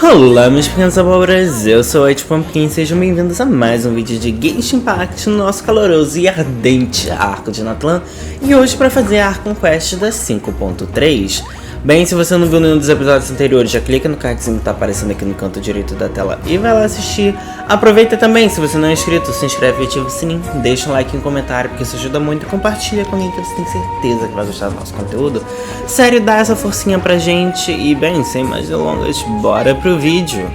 Olá meus pequenas abóboras, eu sou a EP11, sejam bem-vindos a mais um vídeo de Genshin Impact no nosso caloroso e ardente arco de Natlan. E hoje para fazer a Arco Quest da 5.3. Bem, se você não viu nenhum dos episódios anteriores, já clica no cardzinho que tá aparecendo aqui no canto direito da tela e vai lá assistir. Aproveita também, se você não é inscrito, se inscreve e ative o sininho, deixa um like e um comentário, porque isso ajuda muito, e compartilha com alguém que você tem certeza que vai gostar do nosso conteúdo. Sério, dá essa forcinha pra gente e bem, sem mais delongas, bora pro vídeo.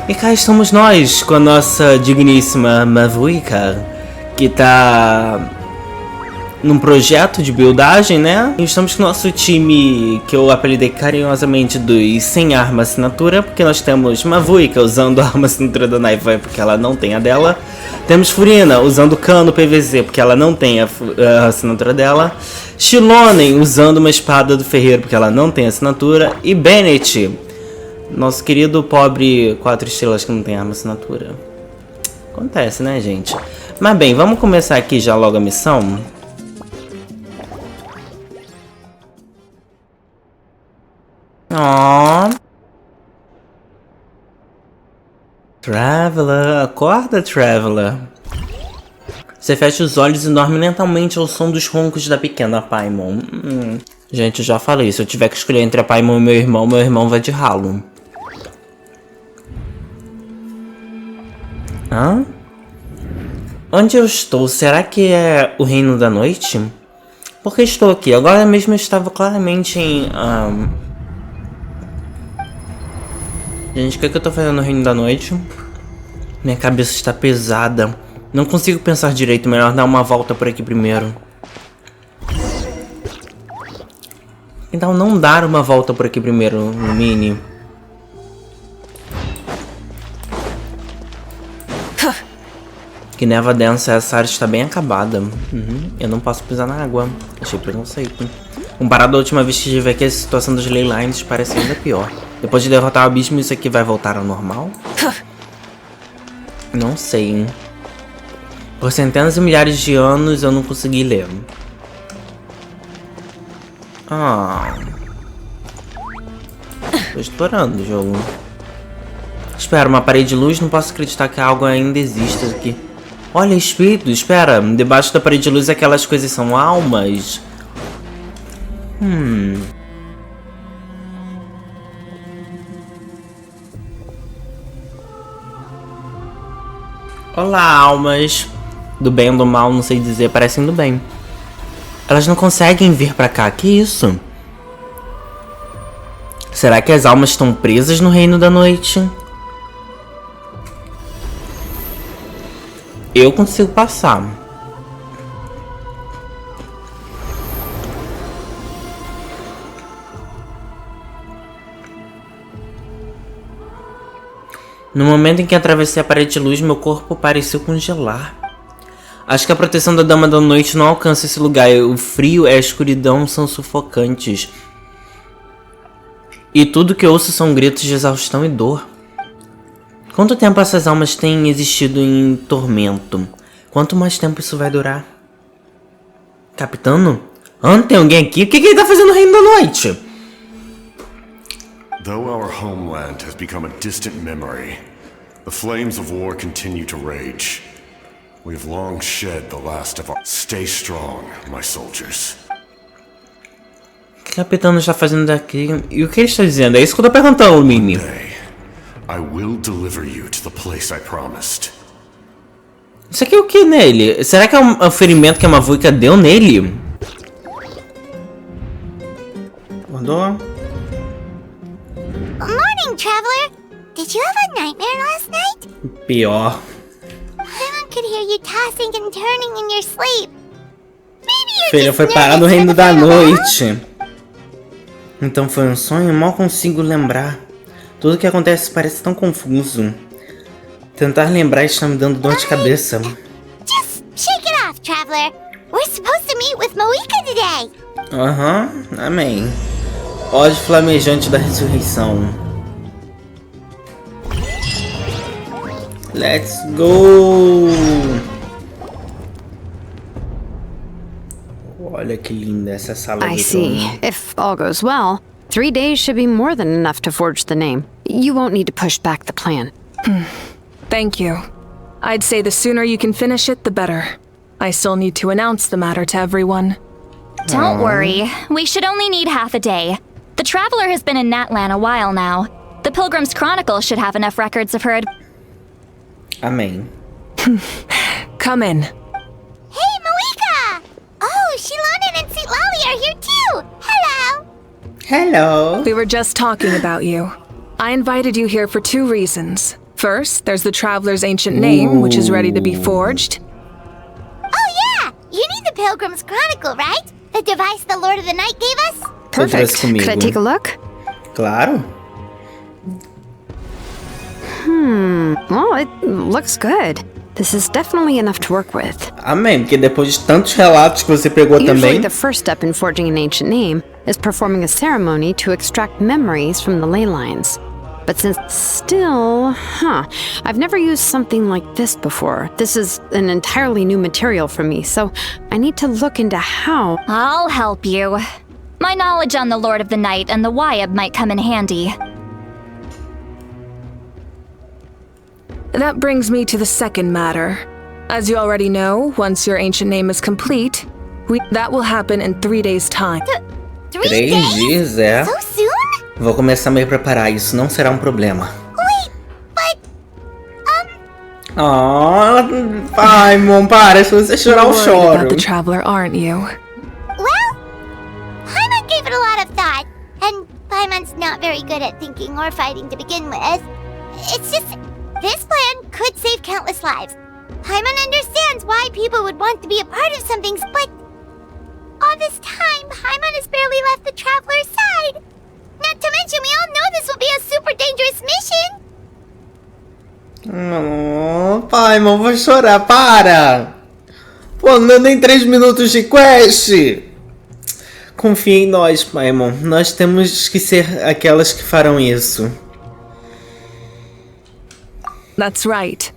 E cá estamos nós, com a nossa digníssima Mavuika, que tá num projeto de buildagem, né? E estamos com o nosso time, que eu apelidei carinhosamente dos sem arma assinatura, porque nós temos Mavuika usando a arma assinatura da Naivan, porque ela não tem a dela. Temos Furina usando cano PVZ, porque ela não tem a assinatura dela. Shilonen usando uma espada do ferreiro, porque ela não tem assinatura. E Bennett, nosso querido pobre 4 estrelas que não tem arma assinatura. Acontece, né, gente? Mas bem, vamos começar aqui já logo a missão. Oh. Traveler, acorda, Traveler. Você fecha os olhos e dorme lentamente ao som dos roncos da pequena Paimon. Gente, eu já falei, se eu tiver que escolher entre a Paimon e meu irmão vai de ralo. Hã? Onde eu estou? Será que é o Reino da Noite? Por que estou aqui? Agora mesmo eu estava claramente em... Gente, o que é que eu tô fazendo no Reino da Noite? Minha cabeça está pesada. Não consigo pensar direito, melhor dar uma volta por aqui primeiro. Então não dar uma volta por aqui primeiro, Mini. Que neva densa, essa área está bem acabada. Eu não posso pisar na água. Achei preconceito. Comparado à última vez que estive aqui, a situação dos leylines parece ainda pior. Depois de derrotar o abismo, isso aqui vai voltar ao normal? Não sei, hein? Por centenas e milhares de anos eu não consegui ler. Tô estourando o jogo. Espera, uma parede de luz? Não posso acreditar que algo ainda exista aqui. Olha, espírito, espera. Debaixo da parede de luz aquelas coisas são almas. Olá, almas. Do bem ou do mal, não sei dizer, parecem do bem. Elas não conseguem vir pra cá, que isso? Será que as almas estão presas no Reino da Noite? Eu consigo passar. No momento em que atravessei a parede de luz, meu corpo pareceu congelar. Acho que a proteção da Dama da Noite não alcança esse lugar. O frio e a escuridão são sufocantes. E tudo que ouço são gritos de exaustão e dor. Quanto tempo essas almas têm existido em tormento? Quanto mais tempo isso vai durar? Capitano? Tem alguém aqui? O que ele tá fazendo no Reino da Noite? Though our homeland has become a distant memory, the flames of war continue to rage. We've long shed the last of our... Stay strong, my soldiers. O que o capitão está fazendo daqui? E o que ele está dizendo? É isso que eu tô perguntando, Mimi. I will deliver you to the place I promised. Isso aqui é o que nele? Será que é um ferimento que a Mavuika deu nele? Mandou? Good morning, traveler. Did you have a nightmare last night? Pior. Everyone could hear you tossing and turning in your sleep. Maybe you're Filha, just foi parar no nervous Reino for the da farewell? Noite. Então foi um sonho? Mal consigo lembrar. Tudo que acontece parece tão confuso. Tentar lembrar está me dando dor de cabeça. Just shake it off, traveler. We're supposed to meet with Mavuika today. Amém. Ódio flamejante da ressurreição. Let's go! Olha que linda essa sala I de see. trono. If all goes well, 3 days should be more than enough to forge the name. You won't need to push back the plan. Thank you. I'd say the sooner you can finish it, the better. I still need to announce the matter to everyone. Don't worry. We should only need half a day. The Traveler has been in Natlan a while now. The Pilgrim's Chronicle should have enough records of her. Amém. Come in. Hey, Mavuika! Oh, Shilonen and St. Lolly are here too! Hello! Hello. We were just talking about you. I invited you here for 2 reasons. First, there's the Traveler's ancient name, which is ready to be forged. Oh yeah! You need the Pilgrim's Chronicle, right? The device the Lord of the Night gave us? Perfect. comigo. Could I take a look? Claro. Well, it looks good. This is definitely enough to work with. Amém, porque depois de tantos relatos que você pegou Usually também. the first step in forging an ancient name is performing a ceremony to extract memories from the ley lines. But since I've never used something like this before. This is an entirely new material for me, so I need to look into how. I'll help you. My knowledge on the Lord of the Night and the Wyab might come in handy. That brings me to the second matter. As you already know, once your ancient name is complete, that will happen in 3 days' time. 3 3 days? dias, é. So soon? Vou começar a me preparar, isso não será um problema. Wait, but... Paimon, para, se você chorar eu Worried choro. about the Traveler, aren't you? Well, Paimon gave it a lot of thought. And Paimon's not very good at thinking or fighting to begin with. It's just... This plan could save countless lives. Paimon understands why people would want to be a part of something, but... All this time, Paimon has barely left the Traveler's side. Not to mention, we all know this will be a super dangerous mission. Paimon, vou chorar, para! Pô, não é nem 3 minutos de quest! Confia em nós, Paimon. Nós temos que ser aquelas que farão isso. That's right.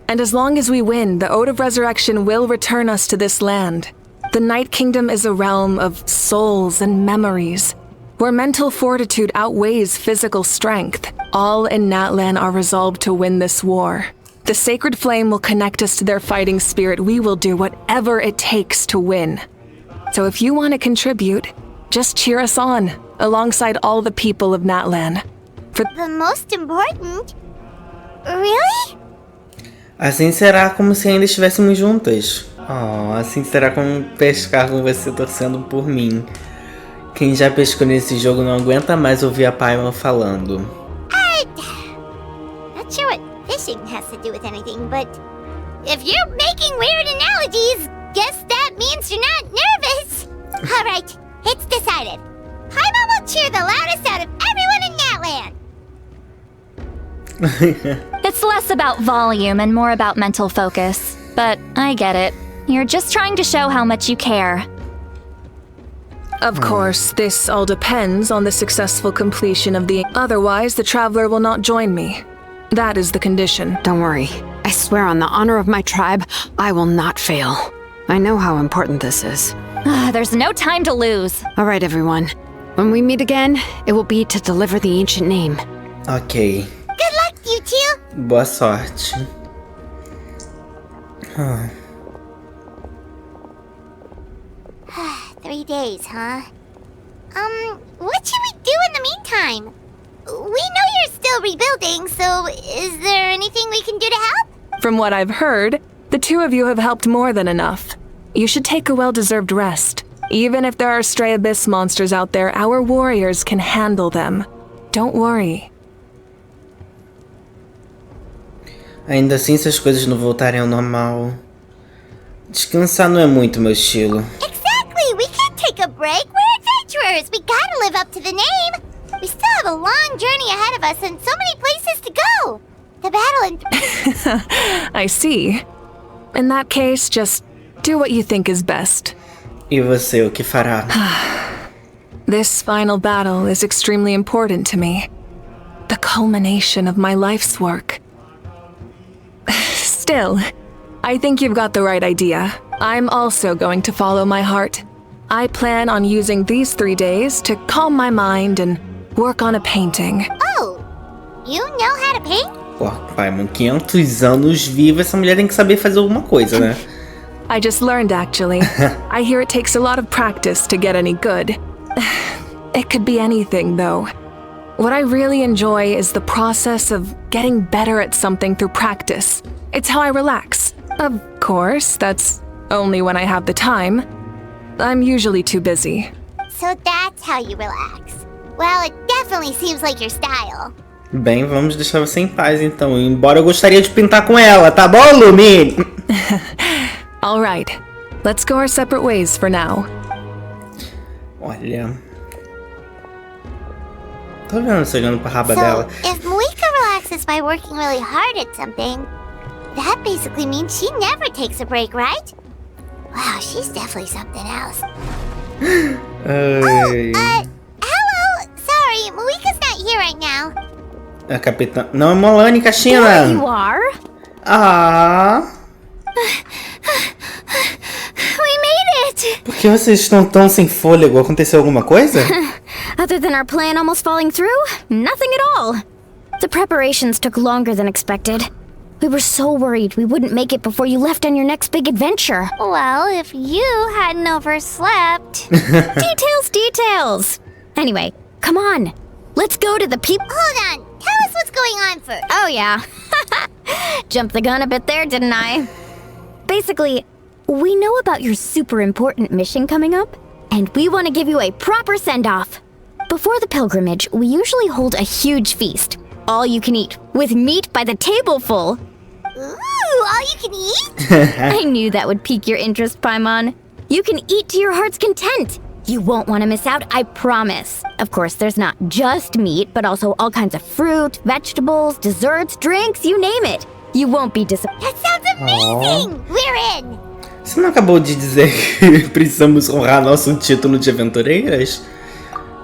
And as long as we win, the Ode of Resurrection will return us to this land. The Night Kingdom is a realm of souls and memories, where mental fortitude outweighs physical strength. All in Natlan are resolved to win this war. The sacred flame will connect us to their fighting spirit. We will do whatever it takes to win. So if you want to contribute, just cheer us on, alongside all the people of Natlan. The most important? Really? Assim será como se ainda estivéssemos juntas. Assim será como pescar com você torcendo por mim. Quem já pescou nesse jogo não aguenta mais ouvir a Paimon falando. Not sure what fishing has to do with anything, but if you're making weird analogies, guess that means you're not nervous. Alright, it's decided. Paimon will cheer the loudest out of everyone in Natlan. It's less about volume and more about mental focus. But I get it. You're just trying to show how much you care. Of course, this all depends on the successful completion of the... Otherwise, the Traveler will not join me. That is the condition. Don't worry. I swear on the honor of my tribe, I will not fail. I know how important this is. There's no time to lose. All right, everyone. When we meet again, it will be to deliver the ancient name. Ok. Good luck, you two. Boa sorte. 3 days, huh? What should we do in the meantime? We know you're still rebuilding, so is there anything we can do to help? From what I've heard, the 2 of you have helped more than enough. You should take a well-deserved rest. Even if there are stray abyss monsters out there, our warriors can handle them. Don't worry. Ainda assim, se as coisas não voltarem ao normal... Descansar não é muito meu estilo. Exactly! We can't take a break. We're adventurers. We gotta live up to the name. We still have a long journey ahead of us and so many places to go. The battle in... I see. In that case, just do what you think is best. E você, o que fará? This final battle is extremely important to me. The culmination of my life's work. Still, I think you've got the right idea. I'm also going to follow my heart. I plan on using these 3 days to calm my mind and work on a painting. Oh, you know how to paint? Pô, Paimon, 500 anos viva, essa mulher tem que saber fazer alguma coisa, né? I just learned, actually. I hear it takes a lot of practice to get any good. It could be anything, though. What I really enjoy is the process of getting better at something through practice. It's how I relax. Of course, that's only when I have the time. I'm usually too busy. So that's how you relax. Well, it definitely seems like your style. Bem, vamos deixar você em paz então, embora eu gostaria de pintar com ela, tá bom, Lumi? All right, let's go our separate ways for now. Olha... Tô vendo você olhando pra raba dela. So, if Mavuika relaxes by working really hard at something, that basically means she never takes a break, right? Wow, she's definitely something else. Hello! Sorry, Mavuika's not here right now. A capitã... Não, é Molani, Caixina! There you are. Ah... We made it! Por que vocês estão tão sem fôlego? Aconteceu alguma coisa? Other than our plan almost falling through, nothing at all. The preparations took longer than expected. We were so worried we wouldn't make it before you left on your next big adventure. Well, if you hadn't overslept... Details! Anyway, come on. Let's go to the people. Hold on, tell us what's going on first. Oh, yeah. Jumped the gun a bit there, didn't I? Basically, we know about your super important mission coming up, and we want to give you a proper send-off. Before the pilgrimage, we usually hold a huge feast. All you can eat, with meat by the tableful. Ooh, all you can eat? I knew that would pique your interest, Paimon. You can eat to your heart's content. You won't want to miss out, I promise. Of course, there's not just meat, but also all kinds of fruit, vegetables, desserts, drinks, you name it. You won't be disappointed. That sounds amazing! We're in! Você não acabou de dizer que precisamos honrar nosso título de aventureiras?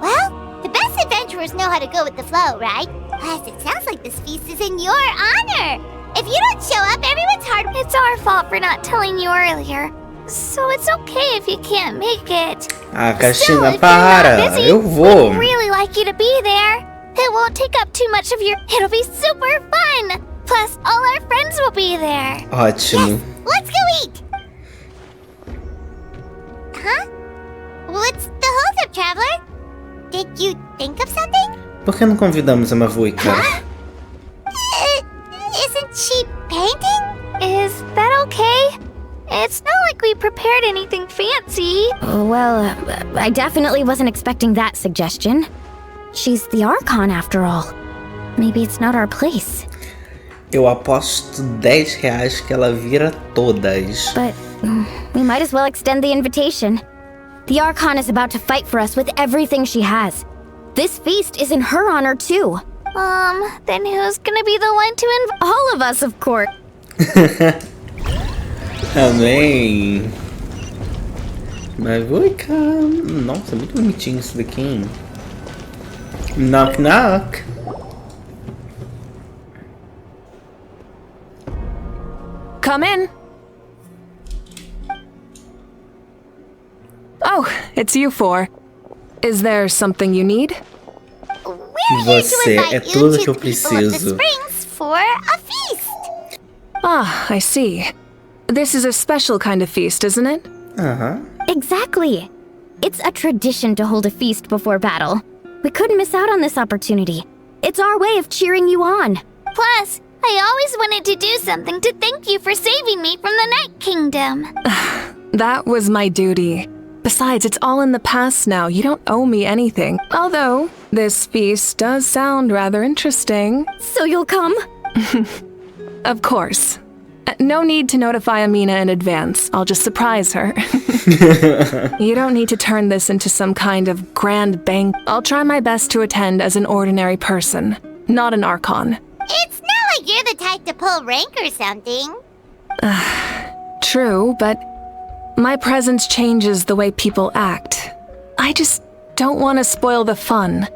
Well, the best adventurers know how to go with the flow, right? Plus, it sounds like this feast is in your honor. If you don't show up, everyone's hard. It's our fault for not telling you earlier. So it's okay if you can't make it. Ah, Still, Caixina, if you're not para! busy, Eu vou! we'd really like you to be there. It won't take up too much of your... It'll be super fun! Plus, all our friends will be there. Ótimo. Let's go eat! Huh? What's the hold-up, traveler? Did you think of something? Por que não convidamos a Mavuika? Isn't she painting? Is that okay? It's not like we prepared anything fancy. Well, I definitely wasn't expecting that suggestion. She's the Archon after all. Maybe it's not our place. Eu aposto R$10 que ela vira todas. But we might as well extend the invitation. The Archon is about to fight for us with everything she has. This feast is in her honor too. Then who's gonna be the one to invite? All of us, of course. Amém. Mavuika. Nossa, muito bonitinho isso daqui, hein? Knock, knock. Come in. Oh, it's you four. Is there something you need? We're here to Você é invite tudo you que to eu the people of the preciso. Springs for a feast. Ah, I see. This is a special kind of feast, isn't it? Aham. Exactly. It's a tradition to hold a feast before battle. We couldn't miss out on this opportunity. It's our way of cheering you on. Plus, I always wanted to do something to thank you for saving me from the Night Kingdom. That was my duty. Besides, it's all in the past now. You don't owe me anything. Although, this feast does sound rather interesting. So you'll come? Of course. No need to notify Amina in advance. I'll just surprise her. You don't need to turn this into some kind of grand bank. I'll try my best to attend as an ordinary person, not an Archon. It's not like you're the type to pull rank or something. True, but my presence changes the way people act. I just don't want to spoil the fun.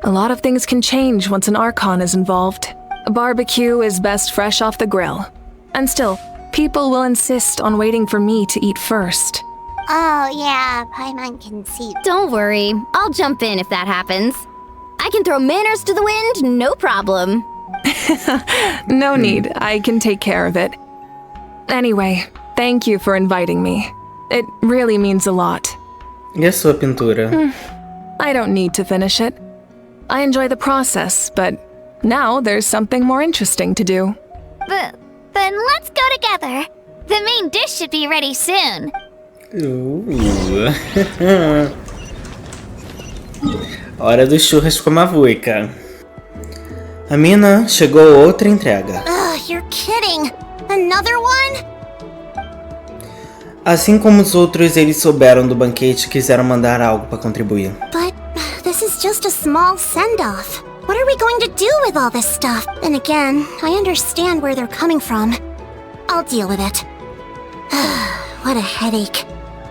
A lot of things can change once an Archon is involved. A barbecue is best fresh off the grill. And still, people will insist on waiting for me to eat first. Oh, yeah, Paimon can see. Don't worry, I'll jump in if that happens. I can throw manners to the wind, no problem. No need, I can take care of it. Anyway, thank you for inviting me. It really means a lot. E a sua pintura? I don't need to finish it. I enjoy the process, but now there's something more interesting to do. Then let's go together. The main dish should be ready soon. Hora dos churras com a Mavuika. A mina chegou outra entrega. Ugh, you're kidding. Another one? Assim como os outros, eles souberam do banquete e quiseram mandar algo para contribuir. But this is just a small send-off. What are we going to do with all this stuff? And again, I understand where they're coming from. I'll deal with it. What a headache.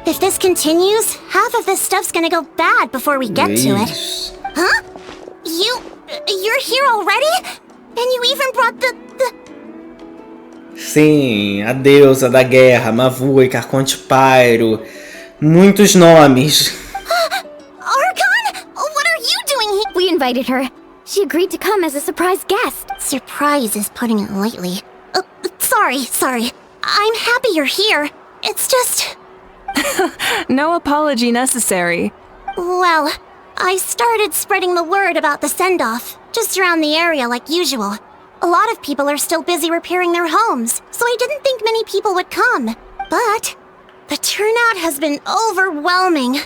If this continues, half of this stuff's gonna go bad before we get to it. Huh? You're here already? And you even brought the... Sim, a deusa da guerra, Mavuika, Arconte Pyro. Muitos nomes. Archon? What are you doing here? We invited her. She agreed to come as a surprise guest. Surprise is putting it lightly. Sorry. I'm happy you're here. It's just... No apology necessary. Well, I started spreading the word about the send-off, just around the area like usual. A lot of people are still busy repairing their homes, so I didn't think many people would come. But the turnout has been overwhelming.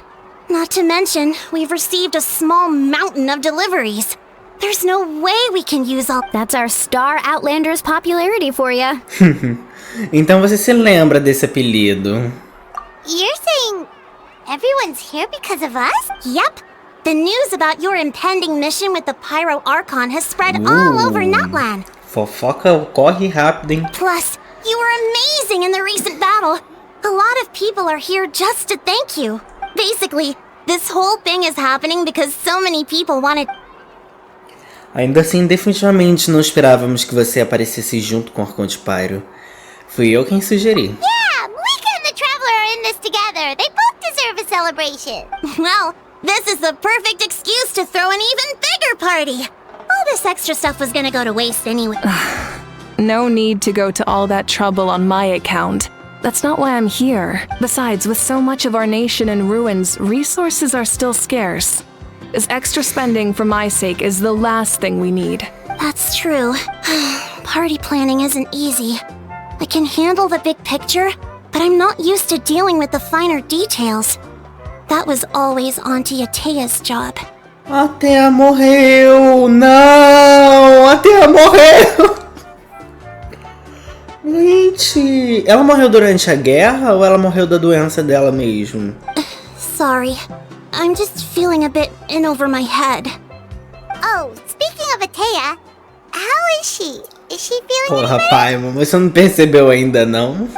Not to mention, we've received a small mountain of deliveries. There's no way we can use all... That's our star Outlander's popularity for ya. Então você se lembra desse apelido? You're saying everyone's here because of us? Yep. The news about your impending mission with the Pyro Archon has spread all over Natlan. Fofoca ocorre rápido, hein? Plus, you were amazing in the recent battle. A lot of people are here just to thank you. Basically, this whole thing is happening because so many people wanted... Ainda assim, definitivamente não esperávamos que você aparecesse junto com Arconte Pyro. Fui eu quem sugeri. Yeah, Mavuika and the Traveler are in this together. They both deserve a celebration. Well, this is the perfect excuse to throw an even bigger party. All this extra stuff was gonna go to waste anyway. No need to go to all that trouble on my account. That's not why I'm here. Besides, with so much of our nation in ruins, resources are still scarce. This extra spending for my sake is the last thing we need. That's true. Party planning isn't easy. I can handle the big picture, but I'm not used to dealing with the finer details. That was always Auntie Atea's job. Atea morreu! Não! Atea morreu! Gente, ela morreu durante a guerra ou ela morreu da doença dela mesmo? Sorry. I'm just feeling a bit in over my head. Oh, speaking of Atea, how is she? Is she feeling Porra, Paimon, você não percebeu ainda, não?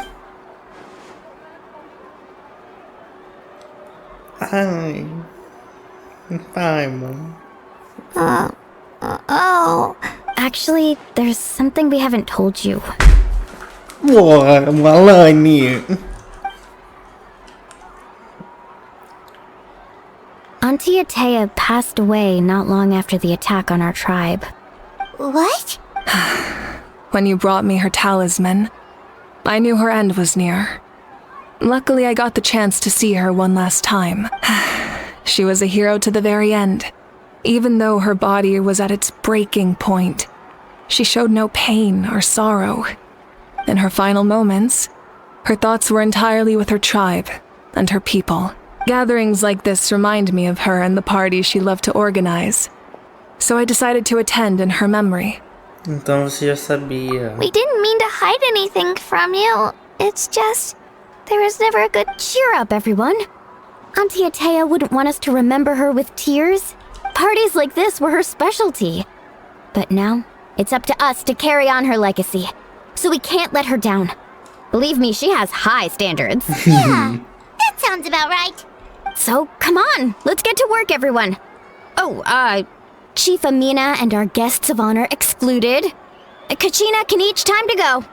Ai... Paimon... Oh. Actually, there's something we haven't told you. Porra, Alane... Auntie Atea passed away not long after the attack on our tribe. What? When you brought me her talisman, I knew her end was near. Luckily, I got the chance to see her one last time. She was a hero to the very end. Even though her body was at its breaking point, she showed no pain or sorrow. In her final moments, her thoughts were entirely with her tribe and her people. Gatherings like this remind me of her and the parties she loved to organize. So I decided to attend in her memory. Então você já sabia. We didn't mean to hide anything from you. It's just... there was never a good... Cheer up, everyone. Auntie Atea wouldn't want us to remember her with tears. Parties like this were her specialty. But now, it's up to us to carry on her legacy. So we can't let her down. Believe me, she has high standards. Yeah, that sounds about right. So, come on, let's get to work, everyone. Oh, Chief Amina and our guests of honor excluded. Kachina can each time to go.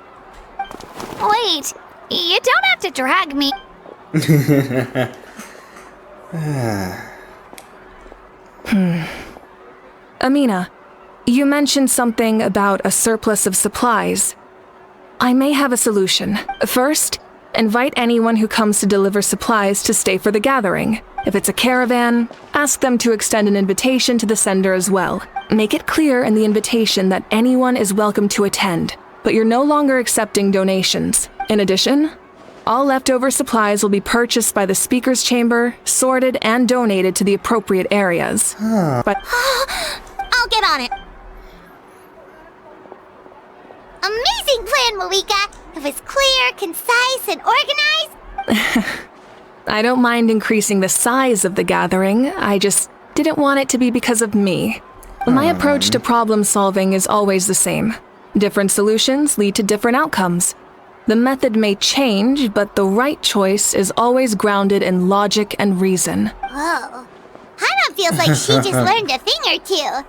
Wait, you don't have to drag me. Amina, you mentioned something about a surplus of supplies. I may have a solution. First, invite anyone who comes to deliver supplies to stay for the gathering. If it's a caravan, ask them to extend an invitation to the sender as well. Make it clear in the invitation that anyone is welcome to attend, but you're no longer accepting donations. In addition, all leftover supplies will be purchased by the speaker's chamber, sorted, and donated to the appropriate areas. But I'll get on it. Amazing plan, Mavuika. It was clear, concise, and organized. I don't mind increasing the size of the gathering, I just didn't want it to be because of me. My approach to problem solving is always the same. Different solutions lead to different outcomes. The method may change, but the right choice is always grounded in logic and reason. Whoa. Hana feels like she just learned a thing or two.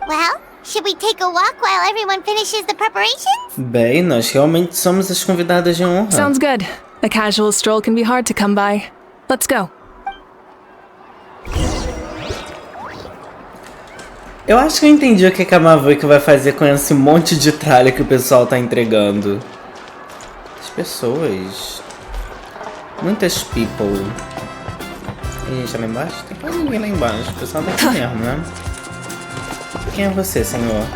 Well, should we take a walk while everyone finishes the preparations? Bem, nós realmente somos as convidadas de honra. Sounds good. A casual stroll can be hard to come by. Let's go. Eu acho que eu entendi o que a Mavuika vai fazer com esse monte de tralha que o pessoal tá entregando. As pessoas. Muitas people. E já lá embaixo? Tem quase ninguém lá embaixo. O pessoal tá aqui mesmo, né? Quem é você, senhor?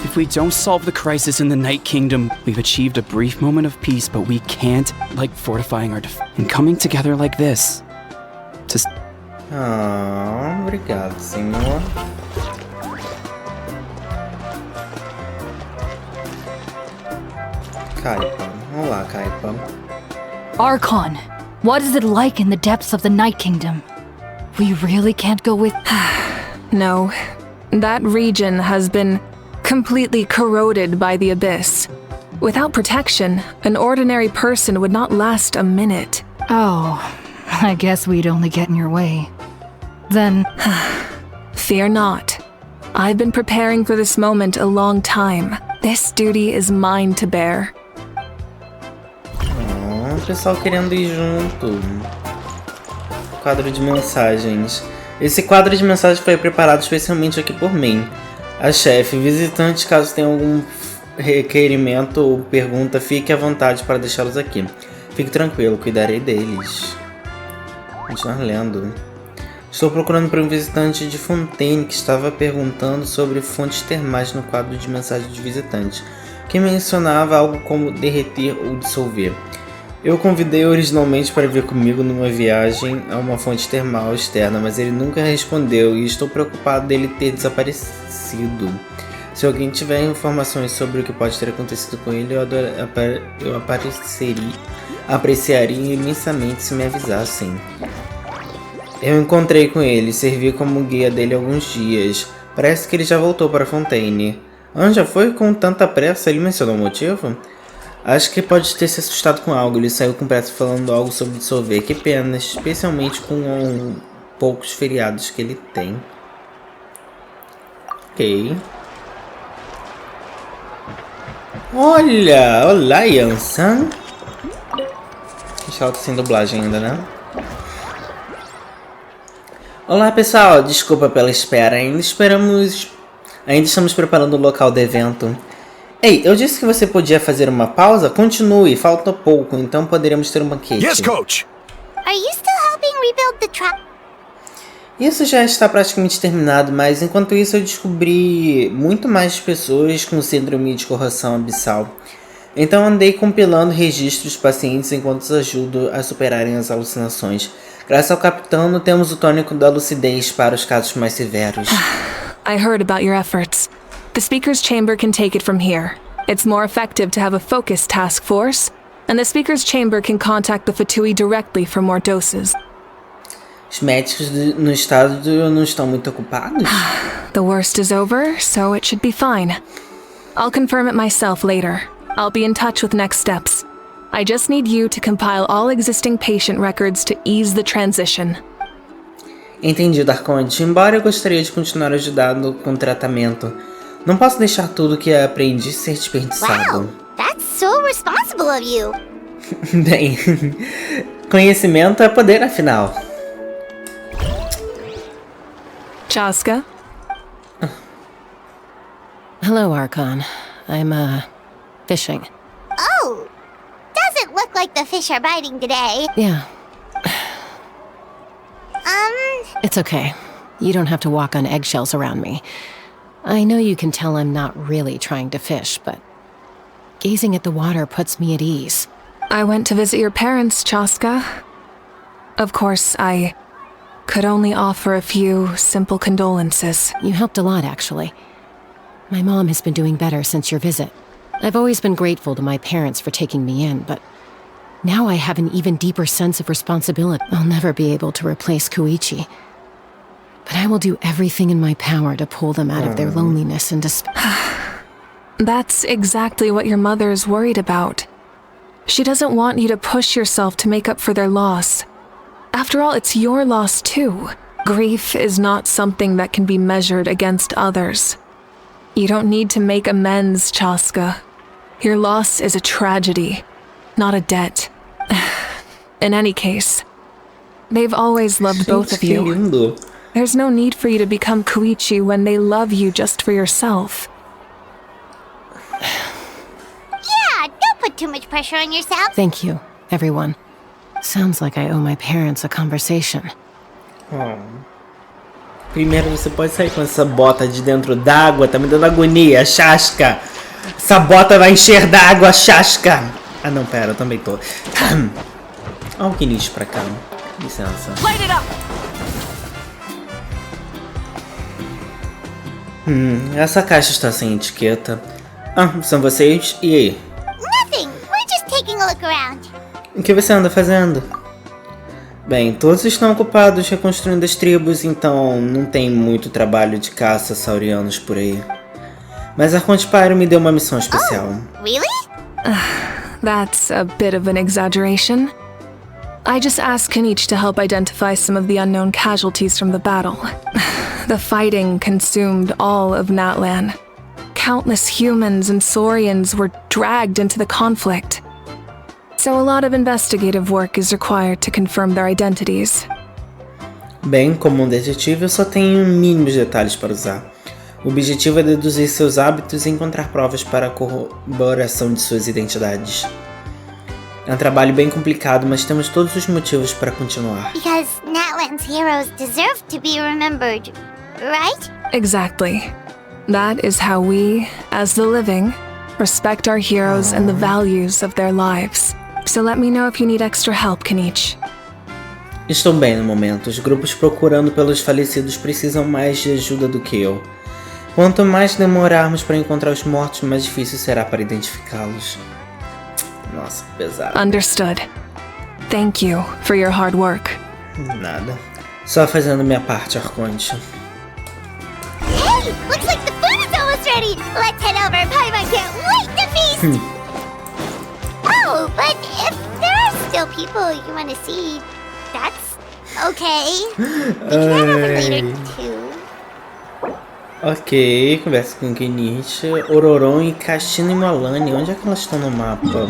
If we don't solve the crisis in the Night Kingdom, we've achieved a brief moment of peace, but we can't, like fortifying our and coming together like this. Obrigado, senhor. Kaipa. Olá, Kaipa. Archon, what is it like in the depths of the Night Kingdom? We really can't go with... No. That region has been completely corroded by the abyss. Without protection, an ordinary person would not last a minute. Oh, I guess we'd only get in your way. Then... Fear not. I've been preparing for this moment a long time. This duty is mine to bear. O pessoal querendo ir junto. Quadro de mensagens. Esse quadro de mensagens foi preparado especialmente aqui por mim. A chefe, visitante, caso tenha algum requerimento ou pergunta, fique à vontade para deixá-los aqui. Fique tranquilo, cuidarei deles. Continuar lendo. Estou procurando por um visitante de Fontaine que estava perguntando sobre fontes termais no quadro de mensagens de visitante, que mencionava algo como derreter ou dissolver. Eu o convidei originalmente para vir comigo numa viagem a uma fonte termal externa, mas ele nunca respondeu e estou preocupado dele ter desaparecido. Se alguém tiver informações sobre o que pode ter acontecido com ele, eu apreciaria imensamente se me avisassem. Eu encontrei com ele, servi como guia dele alguns dias. Parece que ele já voltou para Fontaine. Já foi com tanta pressa? Ele mencionou o motivo? Acho que pode ter se assustado com algo. Ele saiu com pressa falando algo sobre dissolver. Que pena, especialmente com poucos feriados que ele tem. Ok. Olá, Yansan. Acho que ela tá sem dublagem ainda, né? Olá, pessoal. Desculpa pela espera. Ainda estamos preparando o local do evento. Ei, eu disse que você podia fazer uma pausa? Continue, falta pouco, então poderemos ter um banquete. Yes, coach! Are you still helping rebuild the trap? Isso já está praticamente terminado, mas enquanto isso eu descobri muito mais pessoas com síndrome de corrosão abissal. Então andei compilando registros de pacientes enquanto os ajudo a superarem as alucinações. Graças ao capitão, temos o tônico da lucidez para os casos mais severos. I heard about your efforts. The speaker's chamber can take it from here. It's more effective to have a focused task force, and the speaker's chamber can contact the Fatui directly for more doses. Os médicos no estado não estão muito ocupados? The worst is over, so it should be fine. I'll confirm it myself later. I'll be in touch with next steps. I just need you to compile all existing patient records to ease the transition. Entendido, Arconte. Embora eu gostaria de continuar ajudando com o tratamento, não posso deixar tudo que aprendi ser desperdiçado. Wow, that's so responsible of you. Bem, Conhecimento é poder, afinal. Chaska? Hello, Archon. I'm, fishing. Oh! Doesn't look like the fish are biting today. Yeah. It's okay. You don't have to walk on eggshells around me. I know you can tell I'm not really trying to fish, but gazing at the water puts me at ease. I went to visit your parents, Chaska. Of course, I could only offer a few simple condolences. You helped a lot, actually. My mom has been doing better since your visit. I've always been grateful to my parents for taking me in, but now I have an even deeper sense of responsibility. I'll never be able to replace Koichi, but I will do everything in my power to pull them out of their loneliness and despair. That's exactly what your mother is worried about. She doesn't want you to push yourself to make up for their loss. After all, it's your loss too. Grief is not something that can be measured against others. You don't need to make amends, Chaska. Your loss is a tragedy, not a debt. In any case, they've always loved both of you. There's no need for you to become Koichi when they love you just for yourself. Yeah, don't put too much pressure on yourself. Thank you, everyone. Sounds like I owe my parents a conversation. Primeiro você pode sair com essa bota de dentro d'água, tá me dando agonia, Chaska. Essa bota vai encher d'água, Chaska. Ah não, pera, eu também tô. Olha o alquimista pra cá. Licença. Essa caixa está sem etiqueta. Ah, são vocês? E aí? Nothing. We're just taking a look around. O que você anda fazendo? Bem, todos estão ocupados reconstruindo as tribos, então não tem muito trabalho de caça saurianos por aí. Mas Arconte Pyro me deu uma missão especial. Oh, really? That's a bit of an exaggeration. I just asked Kanich to help identify some of the unknown casualties from the battle. The fighting consumed all of Natlan. Countless humans and saurians were dragged into the conflict. So a lot of investigative work is required to confirm their identities. Bem, como detetive, eu só tenho mínimos detalhes para usar. O objetivo é deduzir seus hábitos e encontrar provas para a corroboração de suas identidades. É um trabalho bem complicado, mas temos todos os motivos para continuar. Because Natlan's heroes deserve to be remembered, right? Exactly. That is how we, as the living, respect our heroes and the values of their lives. So let me know if you need extra help, Kanich. Estou bem no momento. Os grupos procurando pelos falecidos precisam mais de ajuda do que eu. Quanto mais demorarmos para encontrar os mortos, mais difícil será para identificá-los. Nossa, pesado. Understood. Thank you for your hard work. Nada. Só fazendo minha parte, Arconte. Hey, looks like the food is almost ready. Let's head over. Paimon can't wait to feast. Oh, but if there are still people you want to see, that's okay. We can head over later too. Ok, conversa com Kanich, Ororon e Cassina e Malane. Onde é que elas estão no mapa?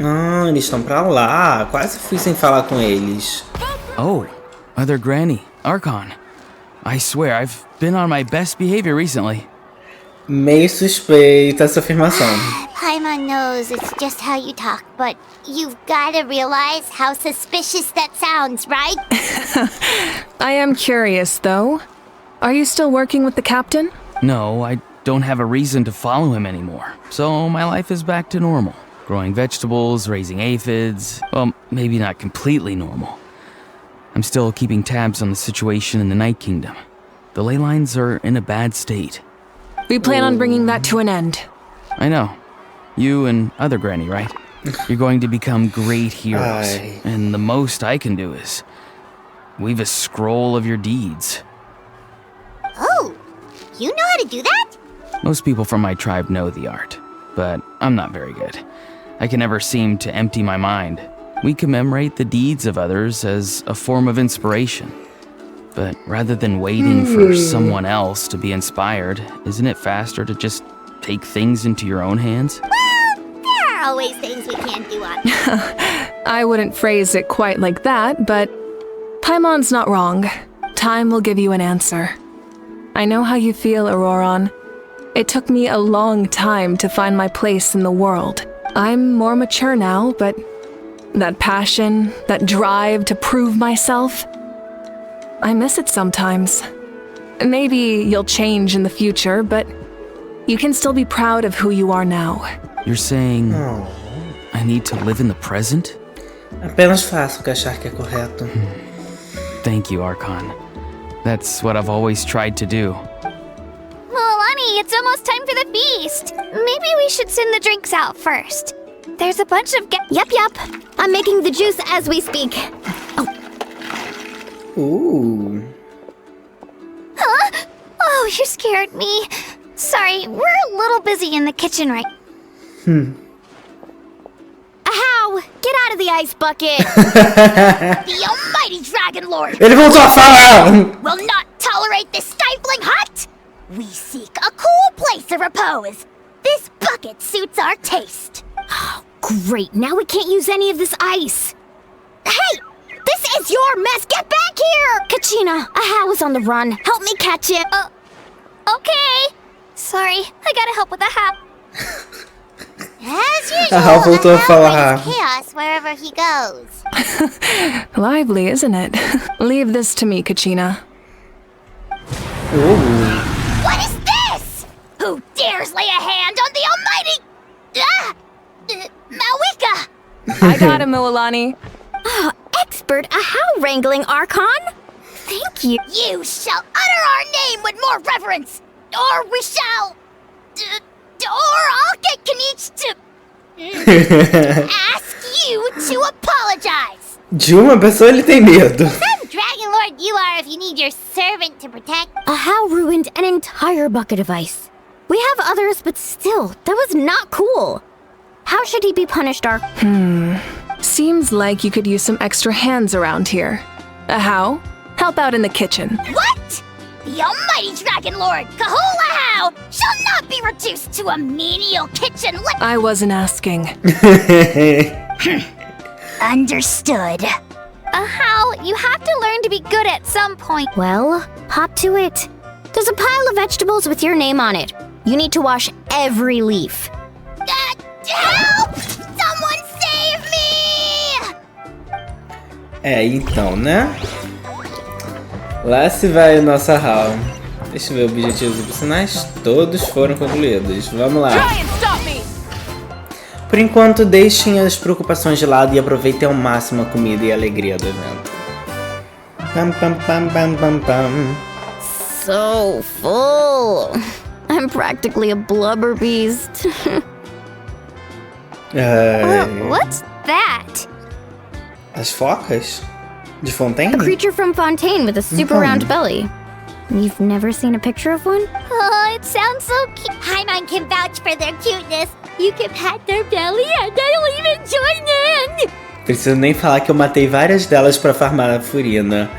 Ah, eles estão pra lá. Quase fui sem falar com eles. Oh, Mother Granny, Archon. I swear, I've been on my best behavior recently. Meio suspeita essa afirmação. Paimon knows it's just how you talk, but you've gotta realize how suspicious that sounds, right? I am curious, though. Are you still working with the captain? No, I don't have a reason to follow him anymore. So my life is back to normal. Growing vegetables, raising aphids. Well, maybe not completely normal. I'm still keeping tabs on the situation in the Night Kingdom. The ley lines are in a bad state. We plan on bringing that to an end. I know. You and other Granny, right? You're going to become great heroes. And the most I can do is weave a scroll of your deeds. Oh, you know how to do that? Most people from my tribe know the art, but I'm not very good. I can never seem to empty my mind. We commemorate the deeds of others as a form of inspiration. But rather than waiting for someone else to be inspired, isn't it faster to just take things into your own hands? Well, there are always things we can't do on. I wouldn't phrase it quite like that, but Paimon's not wrong. Time will give you an answer. I know how you feel, Auroron. It took me a long time to find my place in the world. I'm more mature now, but that passion, that drive to prove myself, I miss it sometimes. Maybe you'll change in the future, but you can still be proud of who you are now. You're saying I need to live in the present? Apenas faça o que achar que é correto. Thank you, Archon. That's what I've always tried to do. Milani, it's almost time for the feast. Maybe we should send the drinks out first. There's a bunch of Yep. I'm making the juice as we speak. Huh? Oh, you scared me. Sorry, we're a little busy in the kitchen right. Ahow! Get out of the ice bucket! The almighty Dragon Lord Ele voltou a falar! will not tolerate this stifling hut. We seek a cool place of repose. This bucket suits our taste. Oh, great. Now we can't use any of this ice. Hey! This is your mess! Get back here! Kachina, Ahow is on the run. Help me catch him. Okay. Sorry, I gotta help with the hat. As usual, Ahow voltou a falar. brings chaos wherever he goes. Lively, isn't it? Leave this to me, Kachina. What is this? Who dares lay a hand on the almighty... Mavuika? I got him, Milani. Expert Ahow wrangling, Archon. Thank you. You shall utter our name with more reverence, or we shall... or I'll get Kanich to... ask you to apologize. De uma pessoa ele tem medo. Some Dragon Lord you are if you need your servant to protect. Ahow ruined an entire bucket of ice. We have others, but still, that was not cool. How should he be punished, Seems like you could use some extra hands around here. Ahow, help out in the kitchen. What? The almighty Dragon Lord, Kahula shall not be reduced to a menial kitchen. I wasn't asking. Understood. How? You have to learn to be good at some point. Well, hop to it. There's a pile of vegetables with your name on it. You need to wash every leaf. Help! Someone save me! Então, né? Lá se vai a nossa Hal. Deixa eu ver objetivos opcionais. Todos foram concluídos. Vamos lá. Por enquanto, deixem as preocupações de lado e aproveitem ao máximo a comida e a alegria do evento. Pam, pam, pam, pam, pam, pam. So full. I'm practically a blubber beast. What's that? As focas? De Fontaine? A creature from Fontaine with a super round belly. You've never seen a picture of one? Oh, it sounds so cute. Paimon can vouch for their cuteness. You can pat their belly and I'll even join in. Preciso nem falar que eu matei várias delas pra farmar a Furina.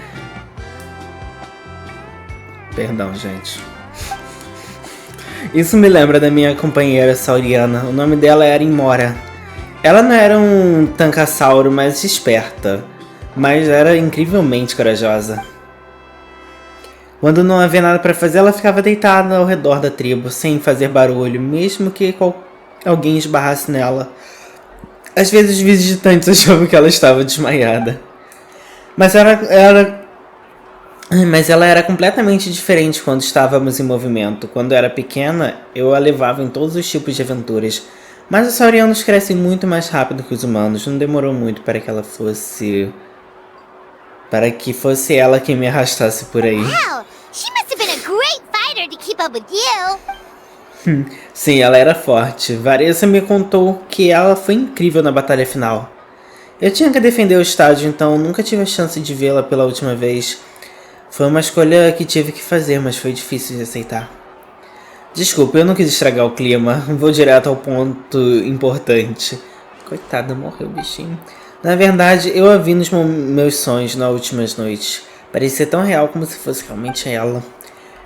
Perdão, gente. Isso me lembra da minha companheira sauriana. O nome dela era Imora. Ela não era um tancassauro mais esperta, mas era incrivelmente corajosa. Quando não havia nada para fazer, ela ficava deitada ao redor da tribo, sem fazer barulho, mesmo que alguém esbarrasse nela. Às vezes os visitantes achavam que ela estava desmaiada. Mas ela era completamente diferente quando estávamos em movimento. Quando era pequena, eu a levava em todos os tipos de aventuras. Mas os saurianos crescem muito mais rápido que os humanos. Não demorou muito para que fosse ela quem me arrastasse por aí. Wow, she must have been a great fighter to keep up with you. Sim, ela era forte. Varessa me contou que ela foi incrível na batalha final. Eu tinha que defender o estádio, então nunca tive a chance de vê-la pela última vez. Foi uma escolha que tive que fazer, mas foi difícil de aceitar. Desculpa, eu não quis estragar o clima. Vou direto ao ponto importante. Coitada, morreu o bichinho. Na verdade, eu a vi nos meus sonhos nas últimas noites. Parecia tão real como se fosse realmente ela.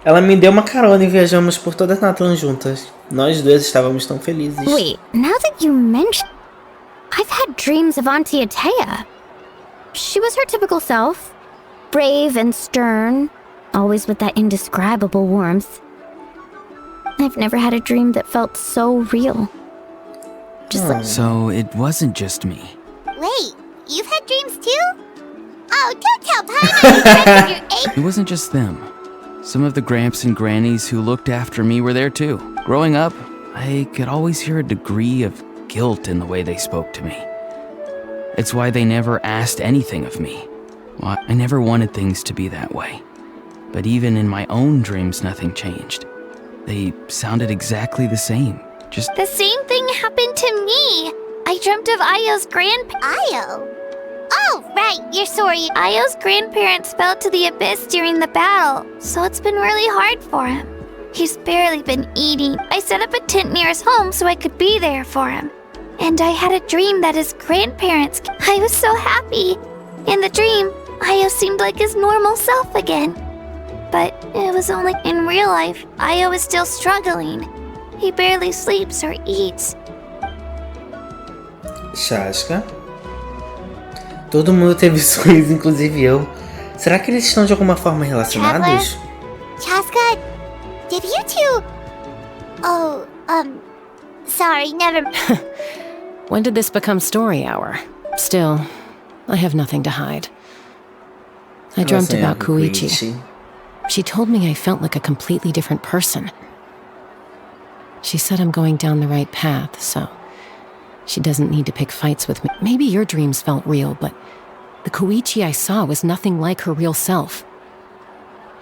Ela me deu uma carona e viajamos por toda a Natlan juntas. Nós duas estávamos tão felizes. Wait, now that you mention... I've had dreams of Auntie Atea. She was her typical self. Brave and stern, always with that indescribable warmth. I've never had a dream that felt so real. Just like... So it wasn't just me. Wait, you've had dreams too? Oh, don't tell Paimon your ache. It wasn't just them. Some of the gramps and grannies who looked after me were there too. Growing up, I could always hear a degree of guilt in the way they spoke to me. It's why they never asked anything of me. Well, I never wanted things to be that way. But even in my own dreams, nothing changed. They sounded exactly the same. Just The same thing happened to me. I dreamt of Io's Io? Oh, right, you're sorry. Io's grandparents fell to the abyss during the battle, so it's been really hard for him. He's barely been eating. I set up a tent near his home so I could be there for him. And I had a dream that his grandparents... I was so happy. In the dream, Io seemed like his normal self again. But it was only in real life, Io is still struggling. He barely sleeps or eats. Chasca. Todo mundo teve sonhos, inclusive eu. Será que eles estão de alguma forma relacionados? Chaska, did you two... Oh, sorry, never... When did this become story hour? Still, I have nothing to hide. I dreamt about Koichi. She told me I felt like a completely different person. She said I'm going down the right path, so she doesn't need to pick fights with me. Maybe your dreams felt real, but the Koichi I saw was nothing like her real self.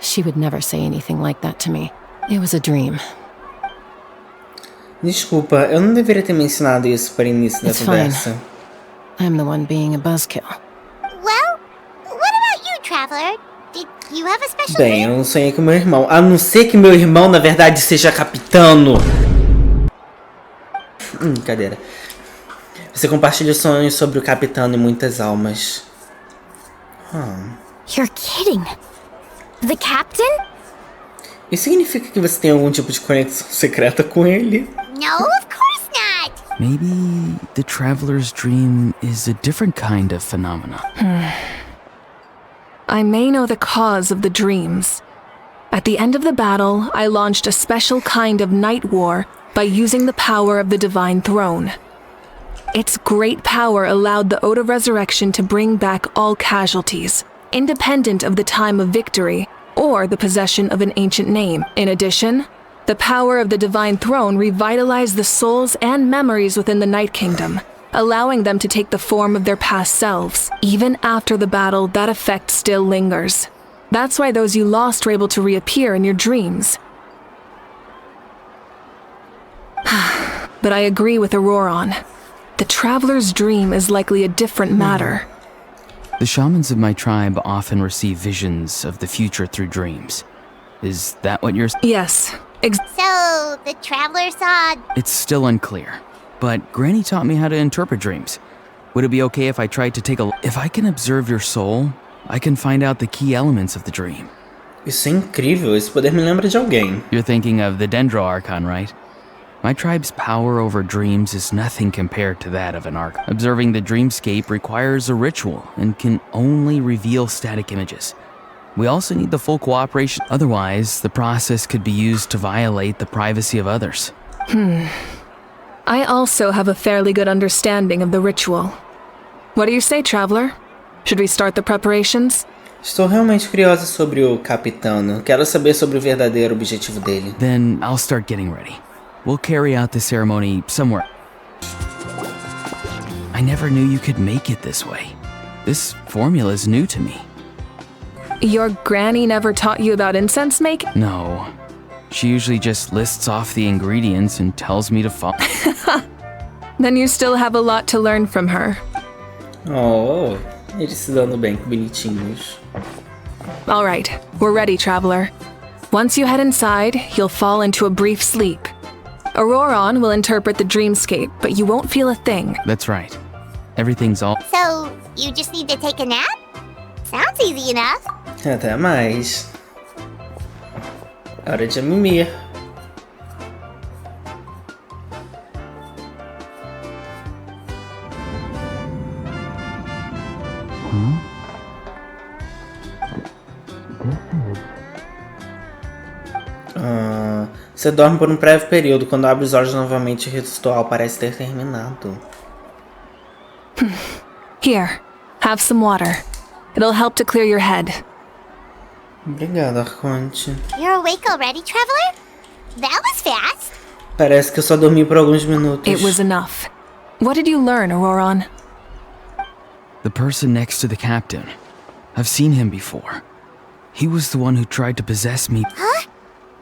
She would never say anything like that to me. It was a dream. Desculpa, eu não deveria ter mencionado isso para o início da conversa. I'm the one being a buzzkill. Well, what about you, Traveler? Did you have a special Bem, eu dream? não sonhei com meu irmão. A não ser que meu irmão, na verdade, seja capitano. Cadeira. Você compartilha sonhos sobre o capitano e muitas almas. You're kidding. The captain? Isso significa que você tem algum tipo de conexão secreta com ele? No, of course not. maybe the traveler's dream is a different kind of phenomena. I may know the cause of the dreams. At the end of the battle, I launched a special kind of night war by using the power of the Divine Throne. Its great power allowed the Ode of Resurrection to bring back all casualties, independent of the time of victory or the possession of an ancient name. In addition, the power of the Divine Throne revitalized the souls and memories within the Night Kingdom, allowing them to take the form of their past selves. Even after the battle, that effect still lingers. That's why those you lost were able to reappear in your dreams. But I agree with Auroron. The traveler's dream is likely a different matter. The shamans of my tribe often receive visions of the future through dreams. Is that what you're... Yes. So, the traveler saw... It's still unclear, but Granny taught me how to interpret dreams. Would it be okay if I tried to take a... If I can observe your soul, I can find out the key elements of the dream. Isso é incrível, esse poder me lembra de alguém. You're thinking of the Dendro Archon, right? My tribe's power over dreams is nothing compared to that of an Archon. Observing the dreamscape requires a ritual and can only reveal static images. We also need the full cooperation, otherwise the process could be used to violate the privacy of others. I also have a fairly good understanding of the ritual. What do you say, traveler? Should we start the preparations? Estou realmente curiosa sobre o capitano. Quero saber sobre o verdadeiro objetivo dele. Then I'll start getting ready. We'll carry out the ceremony somewhere. I never knew you could make it this way. This formula is new to me. Your granny never taught you about incense making? No. She usually just lists off the ingredients and tells me to follow. Then you still have a lot to learn from her. Oh, eles se dando bem, que bonitinhos. All right, we're ready, traveler. Once you head inside, you'll fall into a brief sleep. Auroron will interpret the dreamscape, but you won't feel a thing. That's right. Everything's all... So, you just need to take a nap? Sounds easy enough. Até mais. Hora de mimir. Você dorme por um breve período. Quando abre os olhos novamente, o ritual parece ter terminado. Here, have some water. It'll help to clear your head. Obrigado, Arconte. You're awake already, traveler? That was fast. Parece que eu só dormi por alguns minutos. It was enough. What did you learn, Auroron? The person next to the captain. I've seen him before. He was the one who tried to possess me. Huh?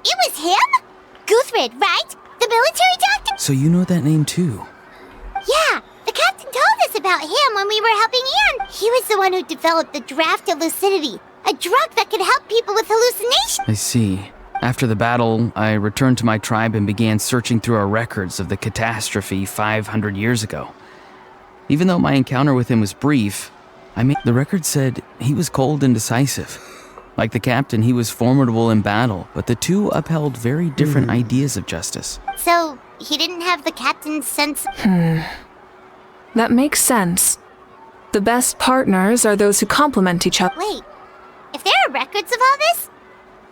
It was him? Guthrid, right? The military doctor? So you know that name too? Yeah, the captain told us about him when we were helping Ian. He was the one who developed the draft of lucidity, a drug that could help people with hallucinations. I see. After the battle, I returned to my tribe and began searching through our records of the catastrophe 500 years ago. Even though my encounter with him was brief, the record said he was cold and decisive. Like the captain, he was formidable in battle, but the two upheld very different ideas of justice. So, he didn't have the captain's sense. That makes sense. The best partners are those who complement each other. Wait, if there are records of all this,